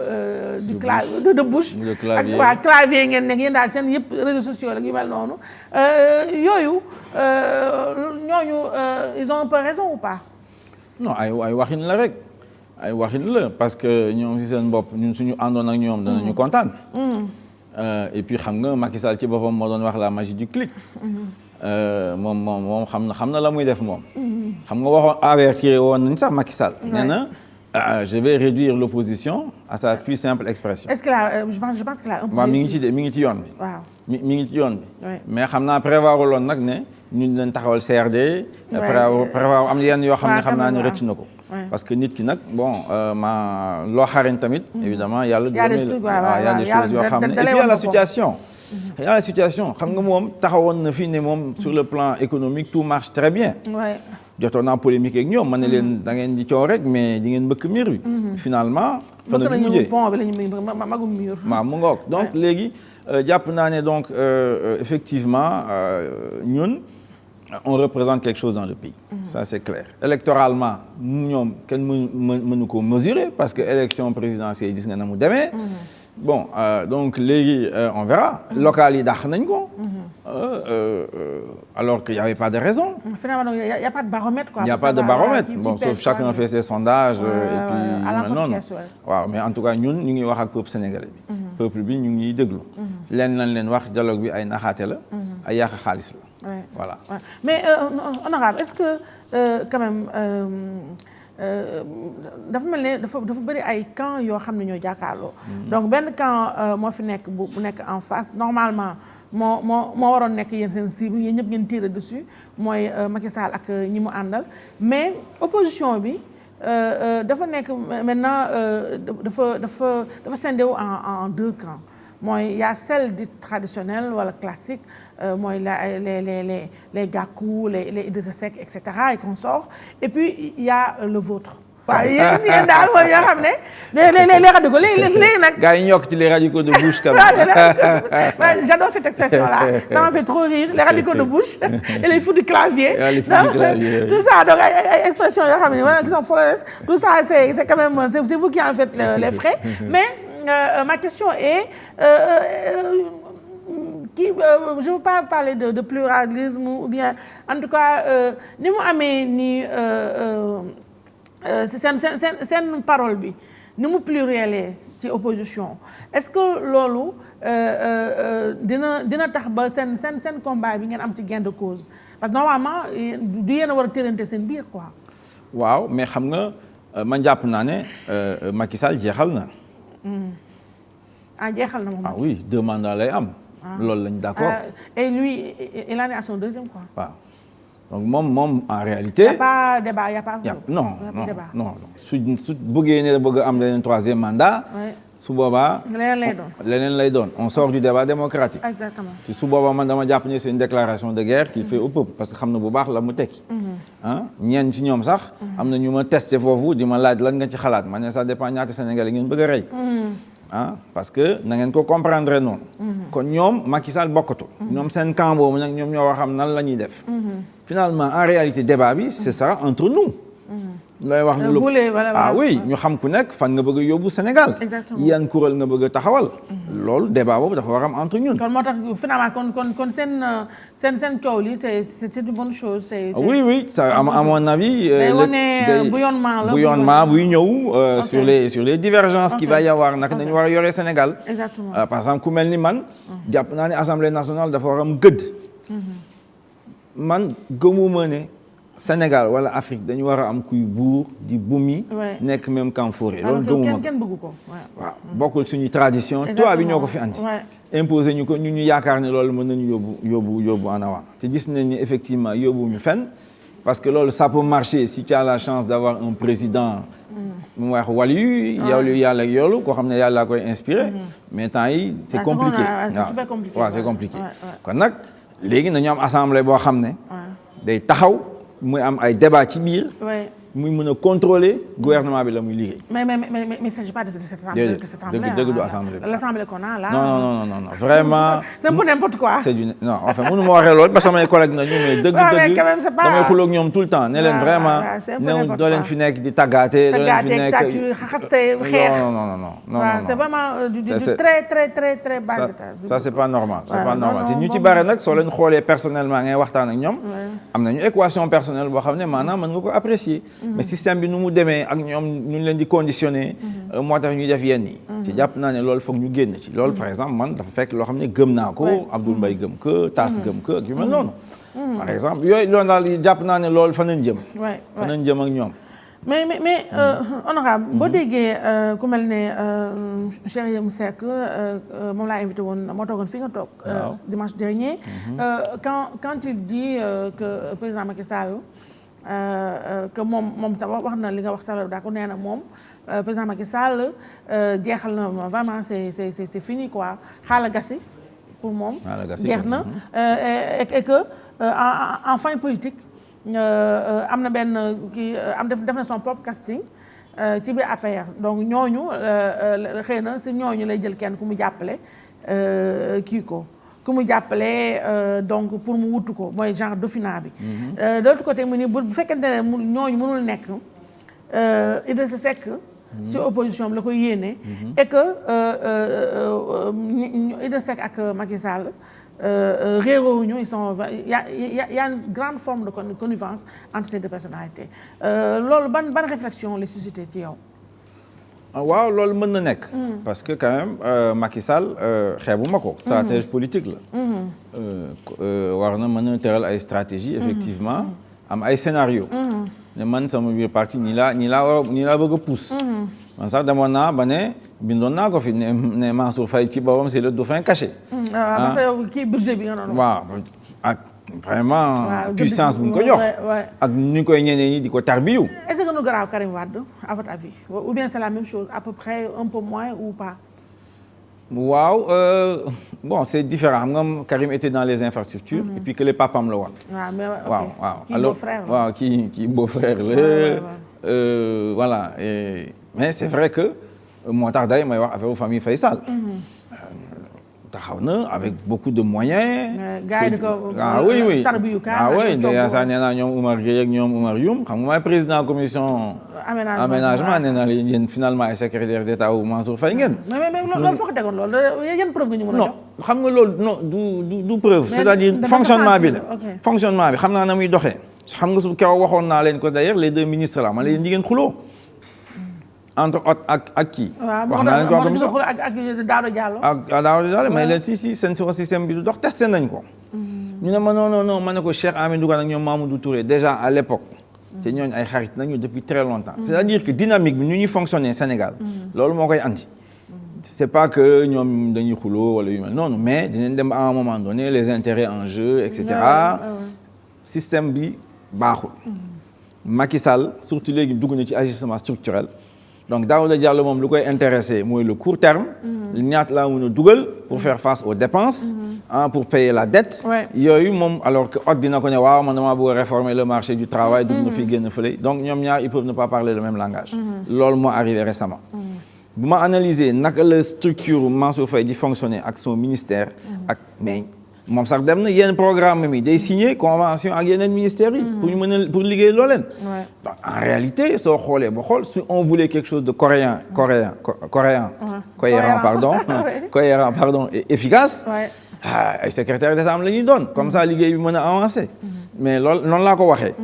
de bouche. ak waa clavier ngeen nekk yéen daal seen yëpp réseaux sociaux la yu mel noonu yooyu ñooñu ils ont un peu raison ou pas. non ay waxin la rek ay waxin la parce que ñoom ci seen bopp ñun suñu àndoon ak ñoom danañu kontaan. et puis xam nga Macky Sall ci boppam moo doon wax la magie du clic. moom xam na la muy def moom. xam nga waxoon avertir woon nañ sax Macky Sall. nee na je vais réduire l'opposition à sa plus simple expression. est-ce que là je pense que là un peu. waaw mi ngi ci yoon bi. waaw mi ngi ci yoon bi. mais xam naa prévoir loon nag ne ñun dañ taxawal CRD. prévoir am yenn yoo xam ne xam naa ne rëcc na ko. parce que nit ki nag bon loo xarañ tamit. évidemment yàlla. y a des choses yoo xam ne et puis y a la situation. y a la situation xam nga moom taxawoon na fi ne moom sur le plan économique tout marche très bien. jotoon naa polémique ak ñoom ma ne leen da ngeen di coow rek mais di ngeen mbëkk mur bi. finalement. fan la ñu mujjee pont bi la ñu magum mur. waaw mu ngoog donc léegi jàpp naa ne donc effectivement ñun on représente quelque chose dans le pays. Ça c'est clair électoralement ñoom kenn mënu ko mesurer parce que élection présidentielle gis nga na mu demee. bon donc léegi on verra. local yi dàq nañ ko. alors qu'il y avait pas de raison. Finalement il y a pas de baromètre quoi. Il y a pas de baromètre bon sauf chacun fait ses sondages. et puis non waaw mais en tout cas ñun ñu ngi wax ak peuple sénégalais bi. peuple bi ñu ngi déglu. leen lañ leen wax dialogue bi ay naxaate la. ay yàq xaalis la. voilà. mais honorable est-ce que quand même. dafa mel ne dafa bëri ay camp yoo xam ne ñoo jàkkaarloo. donc benn camp moo fi nekk bu nekk en face normalement moo waroon nekk yéen seen cible yéen ñëpp ngeen tirer dessus mooy Macky Sall ak ñi mu àndal mais opposition bi dafa nekk maintenant dafa scindé wu en 2 camps mooy y a celle dite traditionnelle wala classique mooy les Gakou les Idrissa Seck et cetera et consorts et puis il y a le vôtre. waaw yéen daal mooy yoo xam ne les radicaux léegi nag. gars yi ñu yokk ci les radicaux de bouche quand même. j'adore cette expression-là ça m'a fait trop rire les radicaux de bouche et les fous du clavier. les fous du clavier tout ça donc ay expressions yoo xam ne voilà qui sont fleuresses tout ça c'est quand même c'est vous qui en faites les frais mais ma question est. je veux pas parler de pluralisme ou bien en tout cas ni mu amee ni seen parole bi ni mu pluriel ci opposition est-ce que loolu dina tax ba seen combat bi ngeen am ci gain de cause parce que normalement du yéen a war a tërante seen biir quoi. waaw mais xam nga man jàpp naa ne Macky Sall jeexal na. jeexal na moom. Oui 2 mandats lay am. loolu lañ d'accord. Et lui il en est à son 2e quoi. waaw donc moom en réalité. y a pas débat y a pas. non su bëggee ne bëgg am leneen 3e mandat. su boobaa. leneen lay doon on sort du débat démocratique. Exactement. ci su boobaa man dama jàpp ne c'est une déclaration de guerre qu'il fait au peuple parce que xam na bu baax la mu tekki. ñenn ci ñoom sax. am na ñu ma testé foofu di ma laaj lan nga ci xalaat ma ne ça dépend ñaata Sénégalais ngeen bëgg a rey. parce que na ngeen ko comprendre noonu. kon ñoom Macky Sall bokkatul. ñoom seen camp boobu nag ñoom ñoo war a xam nan la ñuy def. finalement en réalité débat bi ce sera entre nous. lay wax ni oui ñu xam ku nekk fan nga bëgg a yóbbu Sénégal. exactement yan kuréel nga bëgg a taxawal. loolu débat boobu dafa war a am entre ñun. kon moo tax finalement kon seen coow li c'est une bonne chose. oui ça à mon avis. day wane bouillonnement buy ñëw sur les divergences qu'il va y avoir nag nañu war a yore Sénégal. exactement par exemple ku mel ni man. jàpp naa ne Assemblée nationale dafa war a am gëdd. man gëmuma ne. Sénégal wala Afrique dañu war a am kuy buur di bumi. nekk même camp forêt. loolu gëmuma kenn bëggu ko. waaw bokkul suñu tradition. tubaab bi ñoo ko fi andi. imposé ñu ko ñu yaakaar ne loolu mën nañu yóbbu en avant. te gis nañ ni effectivement yóbbuwuñu fenn parce que loolu ça peut marcher si tu as la chance d'avoir un président. mu wax wàllu yàlla ak yoolu koo xam ne yàlla koy inspiré. mais temps yi c'est compliqué. waaw c'est compliqué. kon nag léegi nañu am assemblée boo xam ne. day taxaw. muy am ay débat ci biir. muy mën a contrôler gouvernement bi la muy liggéey. mais il s'agit pas de cette assemblée. dëgg du assemblée. L'assemblée qu'on a là. non vraiment. c'est un peu n'importe quoi. non enfin mënu ma waxee loolu parce que samay collègues nañu mais dëgg damay xuloo ak ñoom tout le temps ne leen vraiment. néew doo leen fi nekk di tàggaate. doo leen fi nekk xaste xeex. non c'est vraiment du très bas état. ça c'est pas normal. c'est pas normal te ñu ci bare nag soo leen xoolee personnellement ngay waxtaan ak ñoom. am nañu équation personnelle boo xam ne maanaam mën nga ko apprécier. mais système bi nu mu demee ak ñoom ñu leen di conditionné. moo tax ñuy def yenn yi. ci jàpp naa ne loolu foog ñu génn ci loolu par exemple man dafa fekk loo xam ne gëm naa ko. Abdoul Mbaye gëm ko Tass gëm ko ak yu mel noonu. par exemple yooyu loolu daal jàpp naa ne loolu fa nañ jëm. fa nañ jëm ak ñoom. mais honorable boo déggee ku mel ne Cheikh Yémou Seck moom laa invité woon moo toogoon fi nga toog. dimanche dernier. quand il dit que président Macky Sall. que moom tam wax na li nga wax Sall daa ko nee na moom président Macky Sall jeexal na vraiment c'est fini quoi xaala gasi pour moom jeex na et que en fin politique am na benn kii def na son propre casting ci biir APR donc ñooñu xëy na si ñooñu lay jël kenn ku mu jàppale kii ko ku mu jàppale donc pour mu wutu ko mooy genre dauphinat bi. de l'autre côté mu ni bu fekkente ne ñooñu mënul nekk Idrissa Seck si opposition bi la koy yéene. et que Idrissa Seck ak Macky Sall réeroowuñu ils sont y a une grande forme de connivence entre ces deux personnalités loolu ban réflexion la suscité ci yow. waaw loolu mën na nekk. parce que quand même Macky Sall xeebuma ko. stratège politique la. war na mën a teral ay stratégie effectivement am ay scénario ne man sama biir parti nii laa bëgg a pousse. man sax demoon naa ba ne bindoon naa ko fi ne Mansour Faye ci boppam c'est le dauphin caché. parce que kii budget bi nga doon waaw ak vraiment puissance bu ñu ko jox. ak ni ñu koy ñeneen ñi di ko tarbiyu. est-ce que nu garaaw Karim Wade à votre avis ou bien c'est la même chose à peu près un peu moins ou pas. waaw bon c'est différent xam nga Karim était dans les infrastructures. et puis que les papam la woon. waaw kii beau-frère la waaw kii beau-frère la. voilà mais c'est vrai que moo tax day may wax affaire famille Faye Sall. taxaw na avec beaucoup de moyens. gars yi di ko oui tarbiyu oui déjà sax nee naa ñoom Oumar Gueye ak ñoom Oumar Youm xam nga maay président commission. aménagement nee naa leen yéen finalement ay secrétaire d'État wu Mansour Faye ngeen. mais loolu foo ko tegoon loolu yan preuve nga ñu mën a jox. non xam nga loolu non du preuve. c'est-à-dire fonctionnement bi la. fonctionnement bi xam naa na muy doxee. xam nga su kaw waxoon naa leen ko d'ailleurs les deux ministres là man la yéen jigéen xuloo entre autres ak kii. wax naa leen ko commission ak Daouda Diallo. ak Daouda Diallo mais leen si seen système bi du dox testé nañ ko. ñu ne ma non ma ne ko Cheikh Amidou Kane ak ñoom Mamadou Touré déjà à l'époque te ñooñu ay xarit nañu depuis très longtemps. c'est-à-dire que dynamique bi ñu ñuy fonctionner Sénégal. loolu moo koy andi. c'est pas que ñoom dañuy xuloo wala yu mel noonu mais dinañ dem à un moment donné les intérêts en jeu et cetera. système bi baaxul. Macky Sall surtout léegi dugg na ci ajustement structurel. donc Daouda Diallo moom lu koy intéressé mooy le court terme. ñaata laa mën a dugal pour faire face aux dépenses. pour payer la dette. yooyu moom alors que ot dina ko ne waaw man damaa bëgg a réformer le marché du travail. dugg na fi génn fële donc ñoom ñaar ils peuvent ne pas parler le même langage. loolu moo arrivé récemment. bu ma analyser naka la structure Mansour Faye di fonctionner ak son ministère. ak mais moom sax dem na yenn programme mi day signer convention ak yeneen ministères yi. pour ñu mën a pour liggéey loo leen. donc en réalité soo xoolee ba xool si on voulait quelque chose de cohérent pardon et efficace. ay secrétaire d'État am la ñuy doon comme ça liggéey bi mën a avancer. mais loolu noonu laa ko waxee.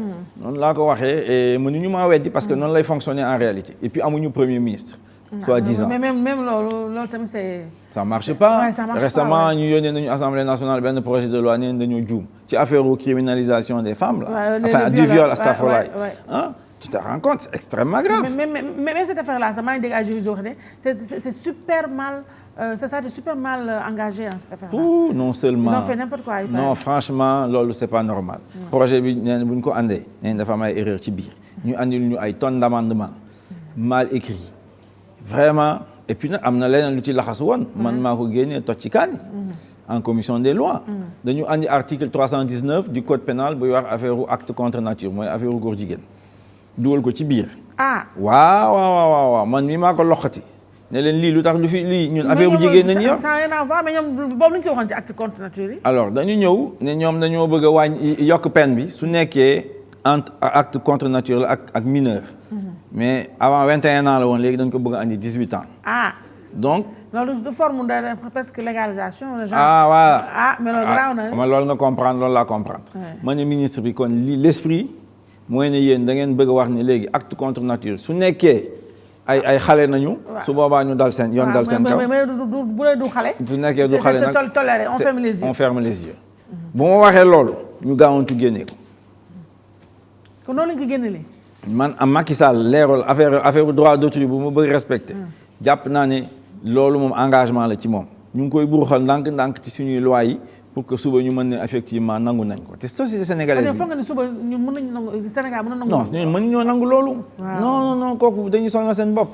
noonu laa ko waxee et mënuñu maa weddi parce que noonu lay fonctionner en réalité et puis amuñu premier ministre. soi-disant mais même loolu tamit c'est. ça marche pas. ça marche récemment pas, ñu yónnee nañu Assemblée nationale benn projet de loi nee dañoo juum ci affaire criminalisation des femmes là. enfin du viol astafurlaay. tu te rends compte c'est extrêmement grave. mais cette affaire là sax maa ngi dégg ay juristes wax ne c'est super mal. c'est super mal engagé en cette affaire-là. non seulement ils ont fait n'importe quoi. non franchement loolu c'est pas normal. projet bi nee na bu ñu ko andee nee na dafa am ay erreur ci biir. ñu andil ñu ay tonnes d'amendement mal écrit vraiment et puis nag am na leneen lu ci laxas woon. man maa ko génnee toj ci kaani en commission des lois. dañu andi article 319 du code pénal buy wax affaire acte contre nature mooy affaire góor jigéen dugal ko ci biir. waaw man mii maa ko loxati. ne leen lii lu tax lu fi lii ñun affaire bu jigéen nañu yor sans rien à voir mais ñoom boobu lu ñu si waxoon ci acte contre nature yi. alors dañu ñëw ne ñoom dañoo bëgg a wàññi yokk peine bi su nekkee entre acte contre nature la ak mineur. mais avant 21 ans la woon léegi dañ ko bëgg a andi 18 ans. donc. loolu de forme de presque légalisation. voilà mais loolu garaaw na. ma loolu nga comprendre loolu laa comprendre. ma ne ministre bi kon lii l'esprit mooy ne yéen da ngeen bëgg a wax ne léegi acte contre nature su nekkee. ay xale nañu. su boobaa ñu dal seen yoon dal seen kaw. mais bu dee du xale. su nekkee du xale nag c'est toléré on ferme les yeux. bu ma waxee loolu ñu gaawantu génnee ko. kon noonu lañ ko génnelee. man am Macky Sall leeral affaire droit d'autrui bu ma bëgg respecté. jàpp naa ne loolu moom engagement la ci moom. ñu ngi koy buruxal ndànk ci suñuy loi yi. pour que suba ñu mën ne effectivement nangu nañ ko te société sénégalaise bi. foog nga ne suba ñu mën nañu nangu Sénégal mën na nangu. non ñun mënuñoo nangu loolu. non kooku dañuy sonal seen bopp.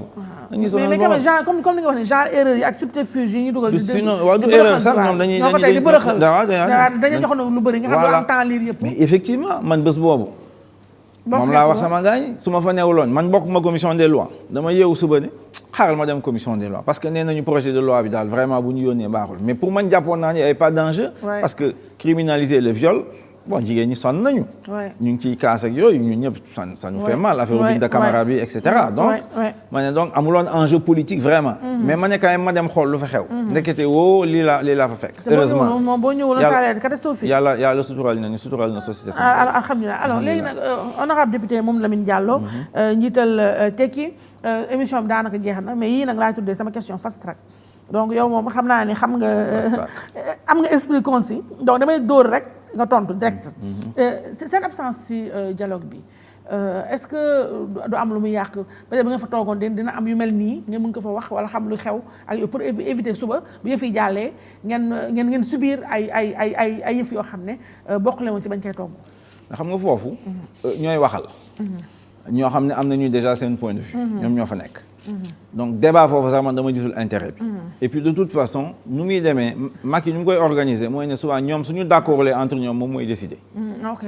dañuy sonal bopp mais genre comme li nga wax ne genre erreur yi ak subterfuge yi ñu dugal. waaw du erreur sax ñoom dañuy dañuy jox lu bëri nga xam ne am temps lire yëpp. mais effectivement man bés boobu. moom laa wax sama gars yi su ma fa newuloon man bokk ma commission des lois dama yeewu suba ne xaaral ma dem commission des lois parce que nee nañu projet de loi bi daal vraiment bu ñu yónnee baaxul mais pour man jàppoon naa ne y avait pas d'enjeu parce que criminaliser le viol bon jigéen ñi sonn nañu. ñu ngi ciy kaas ak yooyu ñun ñëpp ça nous fait mal affaire Binta Camara bi et cetera donc ma ne donc amuloon enjeu politique vraiment. mais ma ne quand même ma dem xool lu fa xew. ndekete woo lii laa fa fekk. heureusement moom boo ñëwul salaire catastrophique. yàlla sutural na société. alhamdulilah alors léegi nag honorable député moom Lamine Diallo. njiital Tekki émission bi daanaka jeex na mais yii nag laa tuddee sama question fast track donc yow moom xam naa ne xam nga am nga esprit concis donc damay dóor rek. nga tontu direct. seen absence ci dialogue bi est-ce que du am lu muy yàq peut-être bi nga fa toogoon dina am yu mel nii ngeen mën ko fa wax wala xam lu xew ak pour éviter suba bu yëf yi jàllee ngeen subir ay yëf yoo xam ne bokk leen woon ci bañ cay togg. xam nga foofu. ñooy waxal. ñoo xam ne am nañu déjà seen point de vue. ñoom ñoo fa nekk. donc débat foofu sax man dama gisul intérêt bi. et puis de toute façon nu muy demee Macky ñu ngi koy organiser mooy ne souvent ñoom suñu d'accord lee entre ñoom moom mooy décider. ok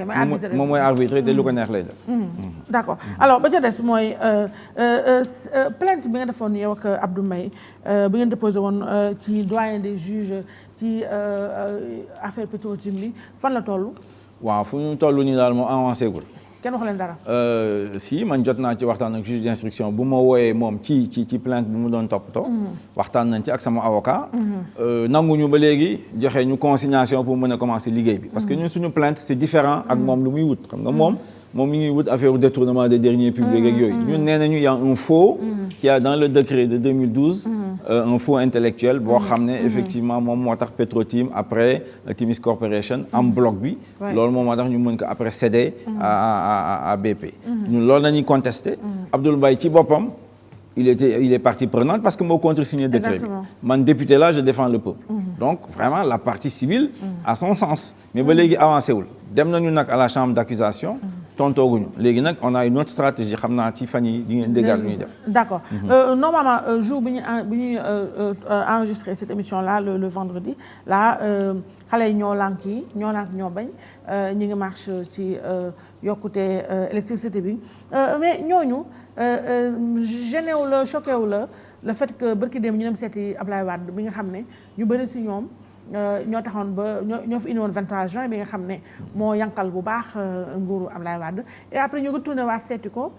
moom mooy arbitre te lu ko neex lay def. d'accord alors ba ca des mooy plainte bi nga defoon yow ak Abdou Mbaye bi ngeen déposé woon ci doyen des juges ci affaire Petro-Tim bi fan la toll. waaw fu ñu toll nii daal moo avancé gul. kenn wax leen dara. si man jot naa ci waxtaan ak juge d'instruction bu ma wooyee moom ci plainte bi mu doon toppatoo. waxtaan nañ ci ak sama avocat. nanguñu ba léegi joxe ñu consignation pour mën a commencer liggéey bi. parce que ñun suñu plainte c'est différent ak moom lu muy wut. xam nga moom mi ngi wut affaire détournement des deniers publics ak yooyu. ñun nee nañu y a un faux. qui a dans le décret de 2012. un faux intellectuel boo xam ne effectivement moom moo tax Petrotim après Timis Corporation am bloc bi loolu moom moo tax ñu mën ko après céder à BP ñun loolu nañuy contesté Abdoul Mbaye ci boppam il est partie prenante parce que moo contresigné décret bi man député là je défends le peuple donc vraiment la partie civile a son sens mais ba léegi avancé wul dem nañu nag à la chambre d'accusation tontooguñu léegi nag on a une autre stratégie xam naa ci fan yi di ngeen déggal lu ñuy def d'accord normalement jour bi ñuy enregistrer cette émission là le vendredi là xale yi ñoo lànk ñoo bañ ñi ngi marche ci yokkute électricité bi mais ñooñu gêné wu la choqué wu la le fait que barki dem ñu dem seeti Ablaye Wade bi nga xam ne ñu bëri si ñoom ñoo taxoon ba ñoo fi indi woon 23 juin bi nga xam ne moo yankal bu baax nguuru Ablaye Wade et après ñu retourné waat seeti ko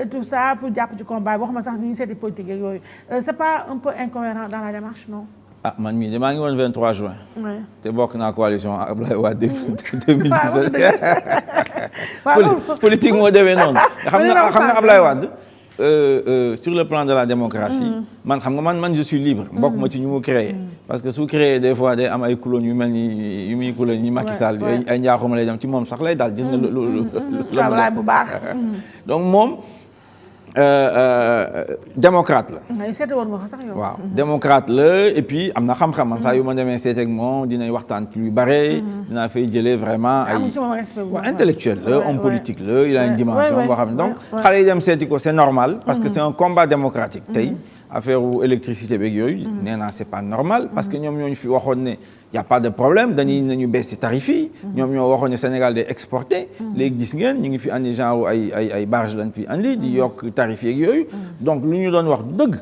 tout ça pour jàpp ci combat boo xam ne sax ñu ngi seeti politique yeeg yooyu c'est pas un peu incohérent dans la démarche non. ah man mii de maa ngi woon 23 juin. te bokk naa coalition ak Ablaye Wade 2017. politique moo demee noonu. xam nga Ablaye Wade sur le plan de la démocratie. man xam nga man je suis libre. mbokk ma ci ñu mu créé. parce que su créé des fois day am ay clones yu mel ni yu muy clones yi Macky Sall ay njaaxuma lay dem ci moom sax lay daal gis nga loolu. bu baax. donc moom. démocrate la. seete woon nga ko sax yow. waaw démocrate la et puis am na xam-xam man saa yu ma demee seeteeg moom dinañ waxtaan ci lu bare. dinaa fay jëlee vraiment ay. intellectuel la homme politique la il a une dimension boo xam ne donc xale yi dem seeti ko c'est normal. parce que c'est un combat démocratique. tey affaire électricité beeg yooyu. nee naa c'est pas normal parce que ñoom ñoo ñu fi waxoon ne. y a pas de problème nañu baisse ci tarif yi. ñoom ñoo waxoon ne Sénégal day exporté. léegi gis ngeen ñu ngi fi andi genre ay barge lañ fi andi di yokk tarif yeeg yooyu. donc lu ñu doon wax du dëgg.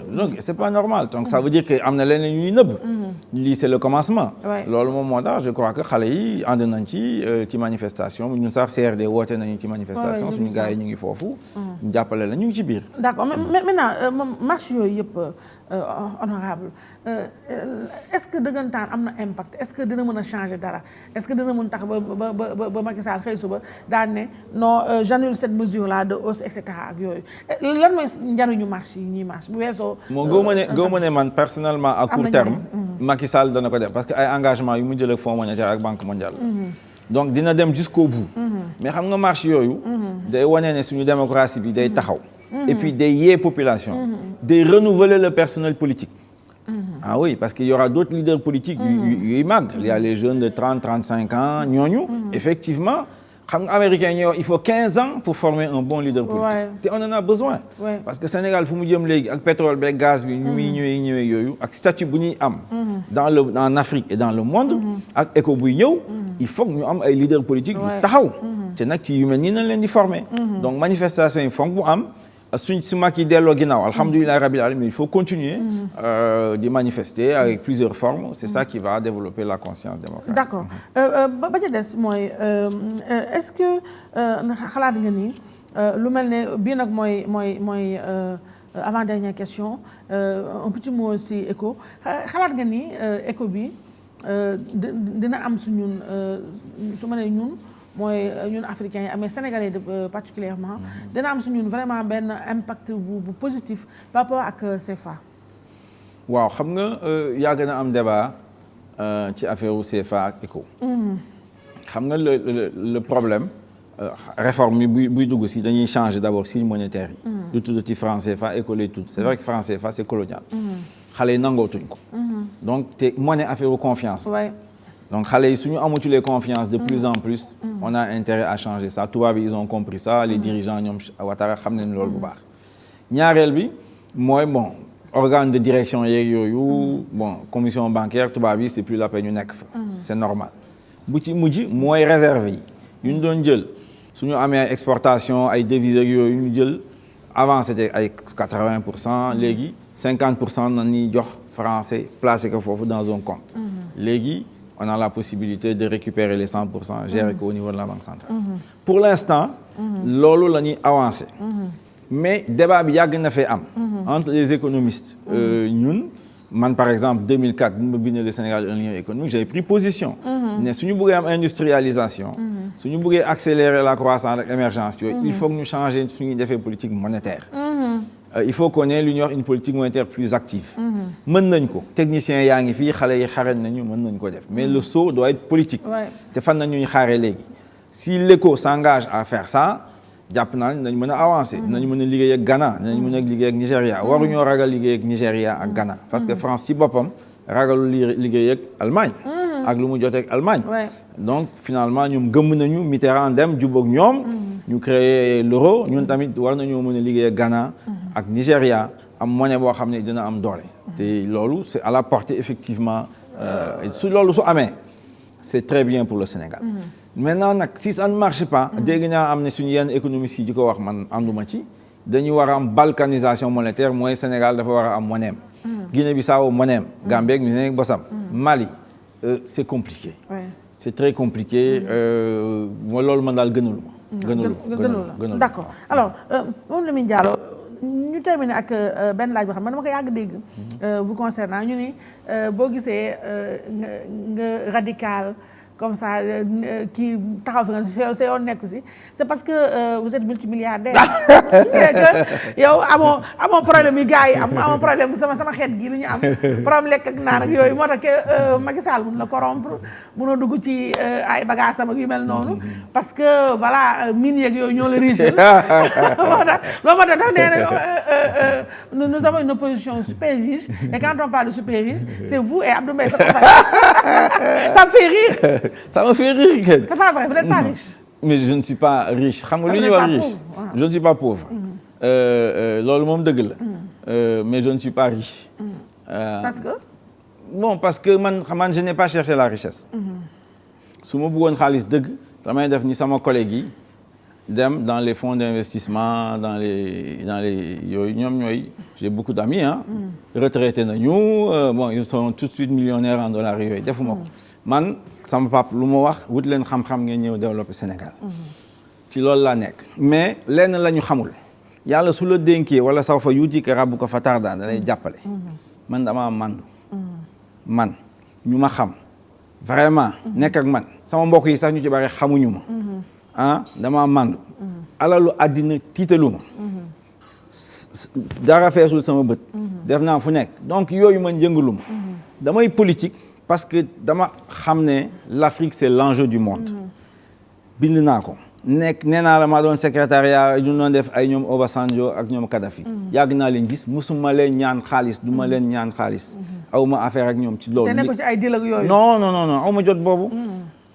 donc c'est pas normal donc ça veut dire que am na leneen ñuy nëbb. lii c'est le commencement. loolu moom moo tax je crois que xale yi ànd nañ ci manifestation ñun sax CRD woote nañu ci manifestation suñu gars yi ñu ngi foofu. ñu jàppale la ñu ngi ci biir. d'accord mais maintenant marche yooyu yëpp honorable est-ce que dëggantaan am na impact est-ce que dina mën a changer dara est-ce que dina mën tax ba Macky Sall xëy suba daan ne non j'annule cette mesure là de hausse et cetera ak yooyu lan mooy njariñu marche yi ñuy marche bu weesoo. moo gëw ma ne man personnellement à court terme. Macky Sall dana ko def parce que ay engagement yu mu jël ak Fonds monétaire ak Banque mondiale. donc dina dem jusqu'au bout. mais xam nga marche yooyu. day wane ne suñu démocratie bi day taxaw. et puis day yee population. day renouveler le personnel politique. ah oui parce qu'il y aura d'autres leaders politiques yuy màgg il y a les jeunes de 30-35 ans ñooñu effectivement xam nga américains ñoo il faut 15 ans pour former un bon leader politique te on en a besoin parce que Sénégal fu mu jëm léegi ak pétrole beeg gaz bi ñu muy ñëwee yooyu ak statut bu ñuy am en Afrique et dans le monde ak éco buy ñëw il faut que ñu am ay leaders politiques yu taxaw te nag ci yu mel nii nañ leen di former donc manifestation yi foog bu am su Macky delloo ginnaaw alhamdulilah rabbil alamin il faut continuer di manifester avec plusieurs formes c'est ça qui va développer la conscience démocratique. d'accord ba ca des mooy est-ce que xalaat nga ni lu mel ne bii nag mooy avant-dernière question un petit mot aussi éco xalaat nga ni éco bi dina am su ñun su ma nee ñun. mooy ñun africains yi amee sénégalais particulièrement dina am suñu vraiment benn impact bu positif par rapport ak CFA. waaw xam nga yàgg na am débat ci affaire u CFA ak ECO. xam nga le problème réforme yi buy dugg si dañuy changer d'abord signe monétaire yi. du tudd ci franc CFA ECO lay tudd c'est vrai que franc CFA c'est colonial. xale yi nangootuñ ko. donc te monnaie affaire u confiance. donc xale yi suñu amatulee confiance de plus en plus on a intérêt à changer ça tubaab bi ils ont compris ça les dirigeants ñoom Ouattara xam nañ loolu bu baax ñaareel bi mooy bon organe de direction yeeg yooyu bon commission bancaire tubaab yi c'est plus la peine ñu nekk fa c'est normal bu ci mujj mooy réserve yi yu ñu doon jël suñu amee ay exportation ay devises ak yooyu ñu jël avant c'était ay 80% léegi 50% na ñuy jox français placé ko foofu dans un compte léegi on a la possibilité de récupérer les 100% gérer ko au niveau de la banque centrale. pour l'instant loolu la ñuy avancer. mais débat bi yàgg na fee am. entre les économistes. ñun man par exemple 2004 bu ma bindee le Sénégal un lien économique j'avais pris position. ne suñu bëggee am industrialisation. suñu bëggee accélérer la croissance ak émergence yooyu. il faut que ñu changer suñuy defee politique monétaire. il faut qu'on ait l'union une politique monétaire plus active. mën nañ ko techniciens yaa ngi fii xale yi xarañ nañu mën nañ ko def mais le saut doit être politique. te fan nañu ñu xaaree léegi. si l'ECO s'engage à faire ça jàpp naa nañ mën a avancer. dinañ mën a liggéey ak Ghana dinañ mën a liggéey ak Nigéria waruñoo ragal liggéey ak Nigéria ak Ghana. parce que France ci boppam ragalul liggéey ak Allemagne. ak lu mu jotee ak Allemagne. donc finalement ñoom gëmm nañu Mitterrand dem jubboog ñoom. ñu créer l'euro ñun tamit war nañoo mën a liggéey ak Ghana. ak Nigéria am monnaie boo xam ne dina am doole. te loolu c'est à la portée effectivement su loolu su amee c'est très bien pour le Sénégal. maintenant nag si ça ne marche pas. dégg naa am ne suñu yenn économistes yi di ko wax man ànduma ci. dañu war a am balkanisation monétaire mooy Sénégal dafa war a am monnaie. Guinée-Bissau monnaie. Gambie ak Guinée Bissau Mali c'est compliqué. c'est très compliqué mooy loolu man daal gënalu ma. d'accord alors moom Lamine Diallo ñu terminer ak benn laaj boo xam ne dama ko yàgg dégg. vous concernant ñu ni boo gisee nga radical comme ça kii taxaw fi nga sa yoon nekku si c'est parce que vous êtes multimilliardaire. que yow amoo problème yu gars yi amoo problème sama xeet gi lu ñu am problème lekk ak naan ak yooyu moo tax que Macky Sall mun la corrompre munoo dugg ci ay bagages am ak yu mel noonu parce que voilà mine yeeg yooyu ñoo la riche. moo tax dafa nee na nous avons une opposition super riche et quand on parle de super riche c'est vous et Abdou Mbaye sa compagnie. Ça me fait rire. Ça me fait rire. C'est pas vrai, vous n'êtes pas riche. Mais je ne suis pas riche. xam nga lu ñuy wax riche. Je ne suis pas pauvre. loolu moom dëgg la. mais je ne suis pas riche. Parce que. bon parce que man je n'ai pas cherché la richesse. su ma bëggoon xaalis dëgg damay def ni sama collègue yi dem dans les fonds d'investissement dans les yooyu ñoom ñooy j'ai beaucoup d'amis hein. retraités nañu bon ils sont tout de suite millionnaires en dollars yooyu defuma ko. man sama pap lu ma wax wut leen xam-xam ngeen ñëw développer Sénégal. ci loolu laa nekk. mais lenn la ñu xamul. yàlla su la dénkee wala saw fa yuuti rabbu ko fa tarda da lay jàppale. man dama mandu. man ñu ma xam. vraiment nekk ak man sama mbokk yi sax ñu ci bari xamuñu ma. dama mandu. alalu àddina tiitalu ma. dara feesul sama bët. def naa fu nekk donc yooyu man yëngalu ma. damay politique. parce que dama xam ne l'Afrique c'est l'enjeu du monde. bind naa ko nee naa la maa doon secrétariat ñu doon def ay ñoom Obasanjo ak ñoom Kadhafi. yàgg naa leen gis musuma leen ñaan xaalis du ma leen ñaan xaalis. aw ma affaire ak ñoom ci loolu. te nekk ci ay deal ak yooyu. non aw ma jot boobu.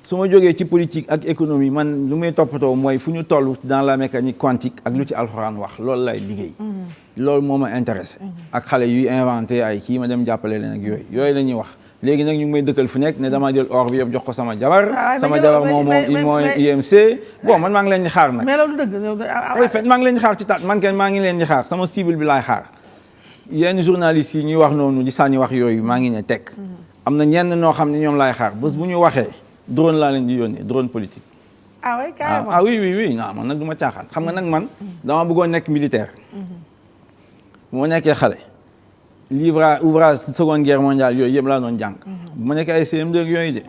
su ma jógee ci politique ak économie man lu may toppatoo mooy fu ñu toll dans la mécanique quantique ak lu ci alxuraan wax loolu lay liggéey. loolu moo ma intéressé. ak xale yuy inventé ay kii ma dem jàppale leen ak yooyu la ñuy wax. léegi nag ñu ngi may dëkkal fu nekk ne damaa jël or bi yëpp jox ko sama jabar. sama jabar moom IMC. bon man maa ngi leen di xaar nag. mais loolu dëgg. maa ngi leen di xaar ci taat man kenn maa ngi leen di xaar sama cible bi laay xaar. yenn journalistes yi ñuy wax noonu di sànni wax yooyu maa ngi ne tekk. am na ñenn noo xam ne ñoom laay xaar bés bu ñu waxee drone laa leen di yónnee drone politique. oui carrément oui non man nag du ma caaxaan xam nga nag man dama bëggoon nekk militaire. bu ma nekkee xale. ouvrage seconde guerre mondiale yooyu yëpp laa doon jàng. bu ma nekk ay CM2 yooyu de.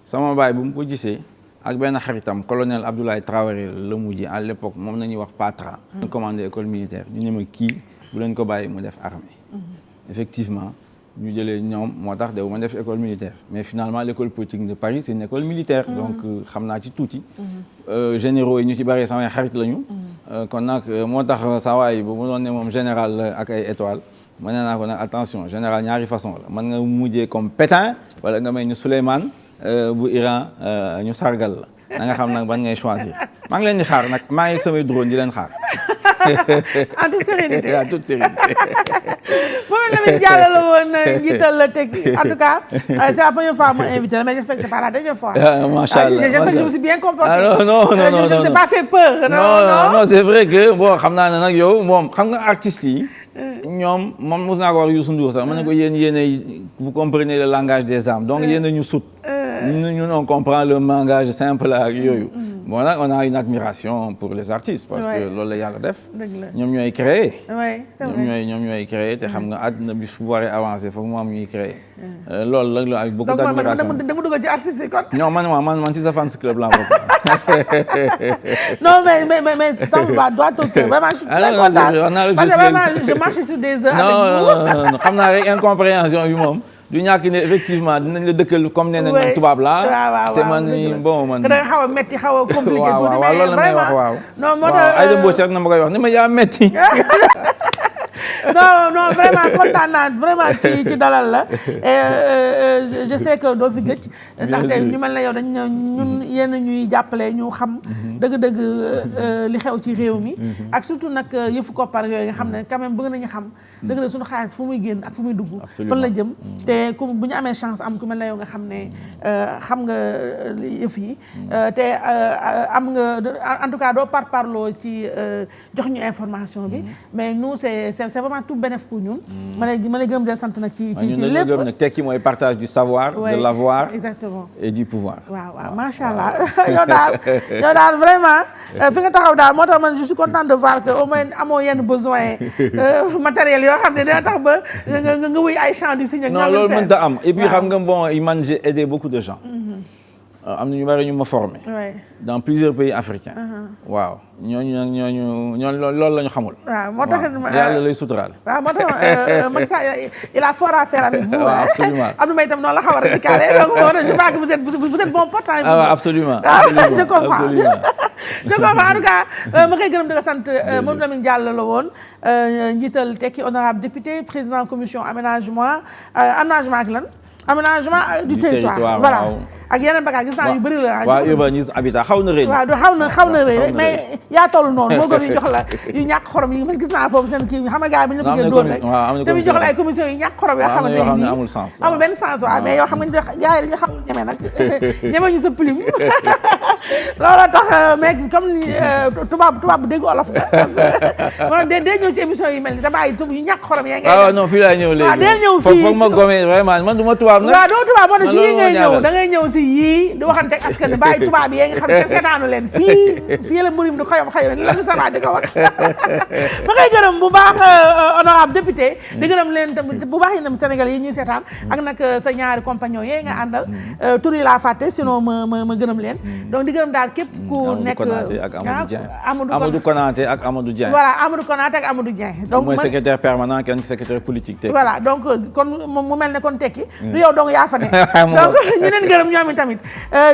sama baay bu mu ko gisee ak benn xaritam colonel Abdoulaye Traoré la mujj à l'époque moom nañuy wax Patra. ñu commandé école militaire ñu ne ma kii bu leen ko bàyyi mu def armée. effectivement ñu jëlee ñoom moo tax de ma def école militaire mais finalement l'école politique de Paris c'est une école militaire. donc xam naa ci tuuti. généraux yi ñu ci bari samay xarit lañu. kon nag moo tax saa waay bu mu doon ne moom général ak ay étoiles. ma nee naa ko nag attention général ñaari façon la man nga mujjee comme Pétain wala nga may ñu Souleymane bu Iran ñu sargal la da nga xam nag ban ngay choisir maa ngi leen di xaar nag maa ngi samay drone di leen xaar. en toute sérénité en toute sérénité. moom Lamine Diallo la woon njiital la Tekki en tout cas c'est la première fois ma invité mais j'espère que c'est pas la dernière fois. macha allah j'espère que je me suis bien comporté. non je ne sais pas fait peur. non c'est vrai que bon xam naa ne nag yow moom xam nga artistes yi. ñoom moom mos naa ko wax Youssou Ndour sax ma ne ko yéen vous comprenez le langage des âmes donc yéen ñu sut ñun on comprend le langage simple ak yooyu bon nag on a une admiration pour les artistes parce que loolu la yàlla def ñoom ñooy créer ñoom ñooy créer te xam nga àdduna bi fu waree avancer foog mu am ñuy créer loolu la avec beaucoup d'admiration donc dama dugg ci artistes yi kon non man ci sa fans club laa bokk non mais ça me va droit au cœur vraiment je suis très contente parce que vraiment je marche sur des heures avec non xam naa rek incompréhension bi moom du ñàkk ne effectivement dinañ la dëkkal comme nee nañ man tubaab laa te man bon man da nga xaw a metti xaw a compliqué tuuti waaw loolu la may wax waaw non moo tax ay dem boo rek na ma koy wax ni ma yaa metti non vraiment kontaan naa vraiment ci dalal la je sais que doo fi gëj ndaxte ñu mel na yow dañ ñun yéen ñuy jàppale ñu xam dëgg-dëgg li xew ci réew mi ak surtout nag yëfu koppar yooyu nga xam ne quand même bëgg nañu xam dëgg la suñu xaalis fu muy génn ak fu muy dugg fan la jëm te ku bu ñu amee chance am ku mel na yow nga xam ne xam nga yëf yi te am nga en tout cas doo parloo ci jox ñu information bi mais nous c'est vraiment tout bénéfice pour ñun. ma lay gërëm di sant nag ci lépp ñun nag tekki mooy partage du savoir. de l'avoir exactement et du pouvoir. waaw macha allah yow daal vraiment fi nga taxaw daal moo tax man je suis contente de voir que au moins amoo yenn besoin matériel yoo xam ne dina tax ba nga wuy ay chants du cygne. non loolu mënta am et puis xam nga bon man j'ai aidé beaucoup de gens. am na ñu bari ñu ma formé. dans plusieurs pays africains. waaw ñooñu loolu la ñu xamul. waaw moo tax yàlla lay suturaal. waaw moo tax Macky Sall il a fort à faire avec vous. waaw absolument Abdou Mbaye itam noonu la xaw a radicalé donc je crois que vous êtes bon portant. absolument je comprends je comprends en tout cas ma koy gërëm di ko sant moom Lamine Diallo la woon njiital tekki honorable député président commission aménagement ak lan. aménagement du territoire voilà ak yeneen bagage gis naa yu bëri la. waaw urbanisme habitat xaw na rëy. waaw xaw na rëy mais yaa toll noonu moo gën ñu jox la yu ñàkk xorom yi parce que gis naa foofu seen kii xam nga gars yi bu ñu la bëggee doon rek te ñu jox la ay commission yu ñàkk xorom yoo xamante ne nii amul sens amul benn sens waaw mais yoo xam nga gars yi dañu xamul ñeme nag ñeme ñu sa plume looloo tax mais comme ni tubaab bu dégg olof la moo day ñëw ci émission yi mel ni da bàyyi yu ñàkk xorom yaa ngay waaw non fii laay ñëw léegi waaw day ñëw fii foog ma gomee vraiment man du ma tubaab nag waaw doo tubaab moo tax si yi ngay ñëw da ngay ñëw si yii di waxante ak askan bàyyi tubaab yi nga xam ne seetaanu leen fii la mburim di xoyom la mi sama di ko wax ma koy gërëm bu baax honorable député di gërëm leen tamit bu baax yéen Sénégal yi ñuy seetaan ak nag sa ñaari compagnon yee nga àndal tur yi laa fàtte sinon ma gërëm leen donc di gërëm daal képp ku nekk Amadou Konaté ak Amadou Dieng voilà Amadou Konaté ak Amadou Dieng donc mooy secrétaire permanent kenn secrétaire politique tekki voilà donc kon mu mel ne kon tekki du yow dong yaa fa ne donc ñu leen gërëm ñoom tamit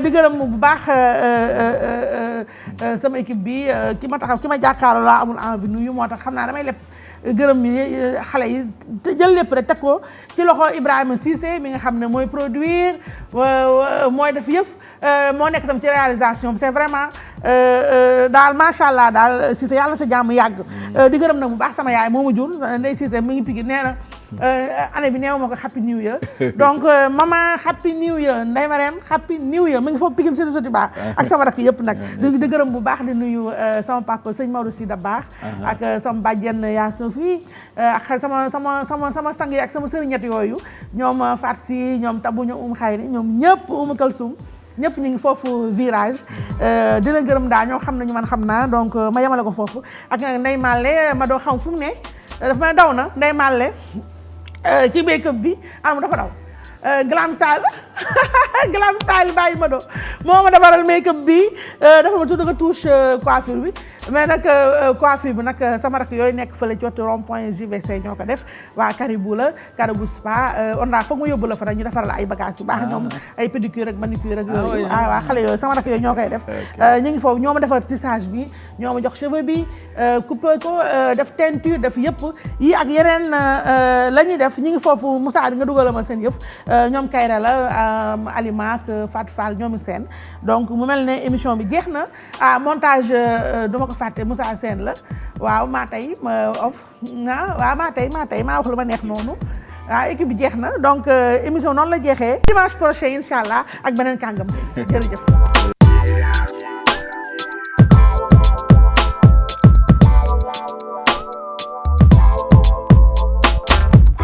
di gërëm bu baax sama équipe bi ki ma jàkkaarloo laa amul envie nuyu moo tax xam naa damay lépp gërëm mi xale yi jël lépp rek teg ko ci loxo Ibrahima Cissé mi nga xam ne mooy produire mooy def yëf moo nekk tam ci réalisation c'est vraiment daal macha allah daal Cissé yàlla sa jàmm yàgg di gërëm nag bu baax sama yaay moo ma jur Ndeye Cissé mi ngi pigi nee na année bi neew ma ko happy new year donc maman happy new year Ndeye Marème happy new year mi ngi foofu Pikine Cité Sotiba ak sama rakk yëpp nag di gërëm bu baax di nuyu sama papa sëñ Maodo Sy Dabakh ak sama bàjjen yaa Sophie ak sama sang yi ak sama sëriñet yooyu ñoom Fat Si ñoom Tabu ñoom Xayri ñoom ñëpp Kalsum ñëpp ñu ngi foofu virage di la gërëm daal ñoo xam nañu man xam naa donc ma yemale ko foofu ak Ndeye Malle ma doo xam fu mu ne daf may daw na Ndeye Malle ci make-up bi mu dafa daw glam style bàyyi ma doo moo ma defaral make-up bi dafa ma tudd nga touche coiffure bi mais nag coiffure bi nag sama rakk yooyu nekk fële ci wetu rond point JVC ñoo ko def waa Caribou Spa on a foog ma yóbbu la fa nag ñu defaral ay bagages yu baax ñoom ay pédicure ak manucure ak yooyu waa xale yooyu sama rakk yooyu ñoo koy def ñu ngi foofu ñoo ma defar tissage bi ñoo ma jox cheveux bi coupé ko def teinture def yëpp yi ak yeneen la ñuy def ñu ngi foofu Moussa di nga dugal ma seen yëf ñoom Kayra la Alima ak Fatou Fall ñoom seen donc mu mel ne émission bi jeex na montage duma ko fàtte Moussa Sène la waaw maa tey waaw maa tey maa wax lu ma neex noonu waaw équipe bi jeex na donc émission noonu la jeexee dimanche prochain incha allah ak beneen kàngam jërëjëf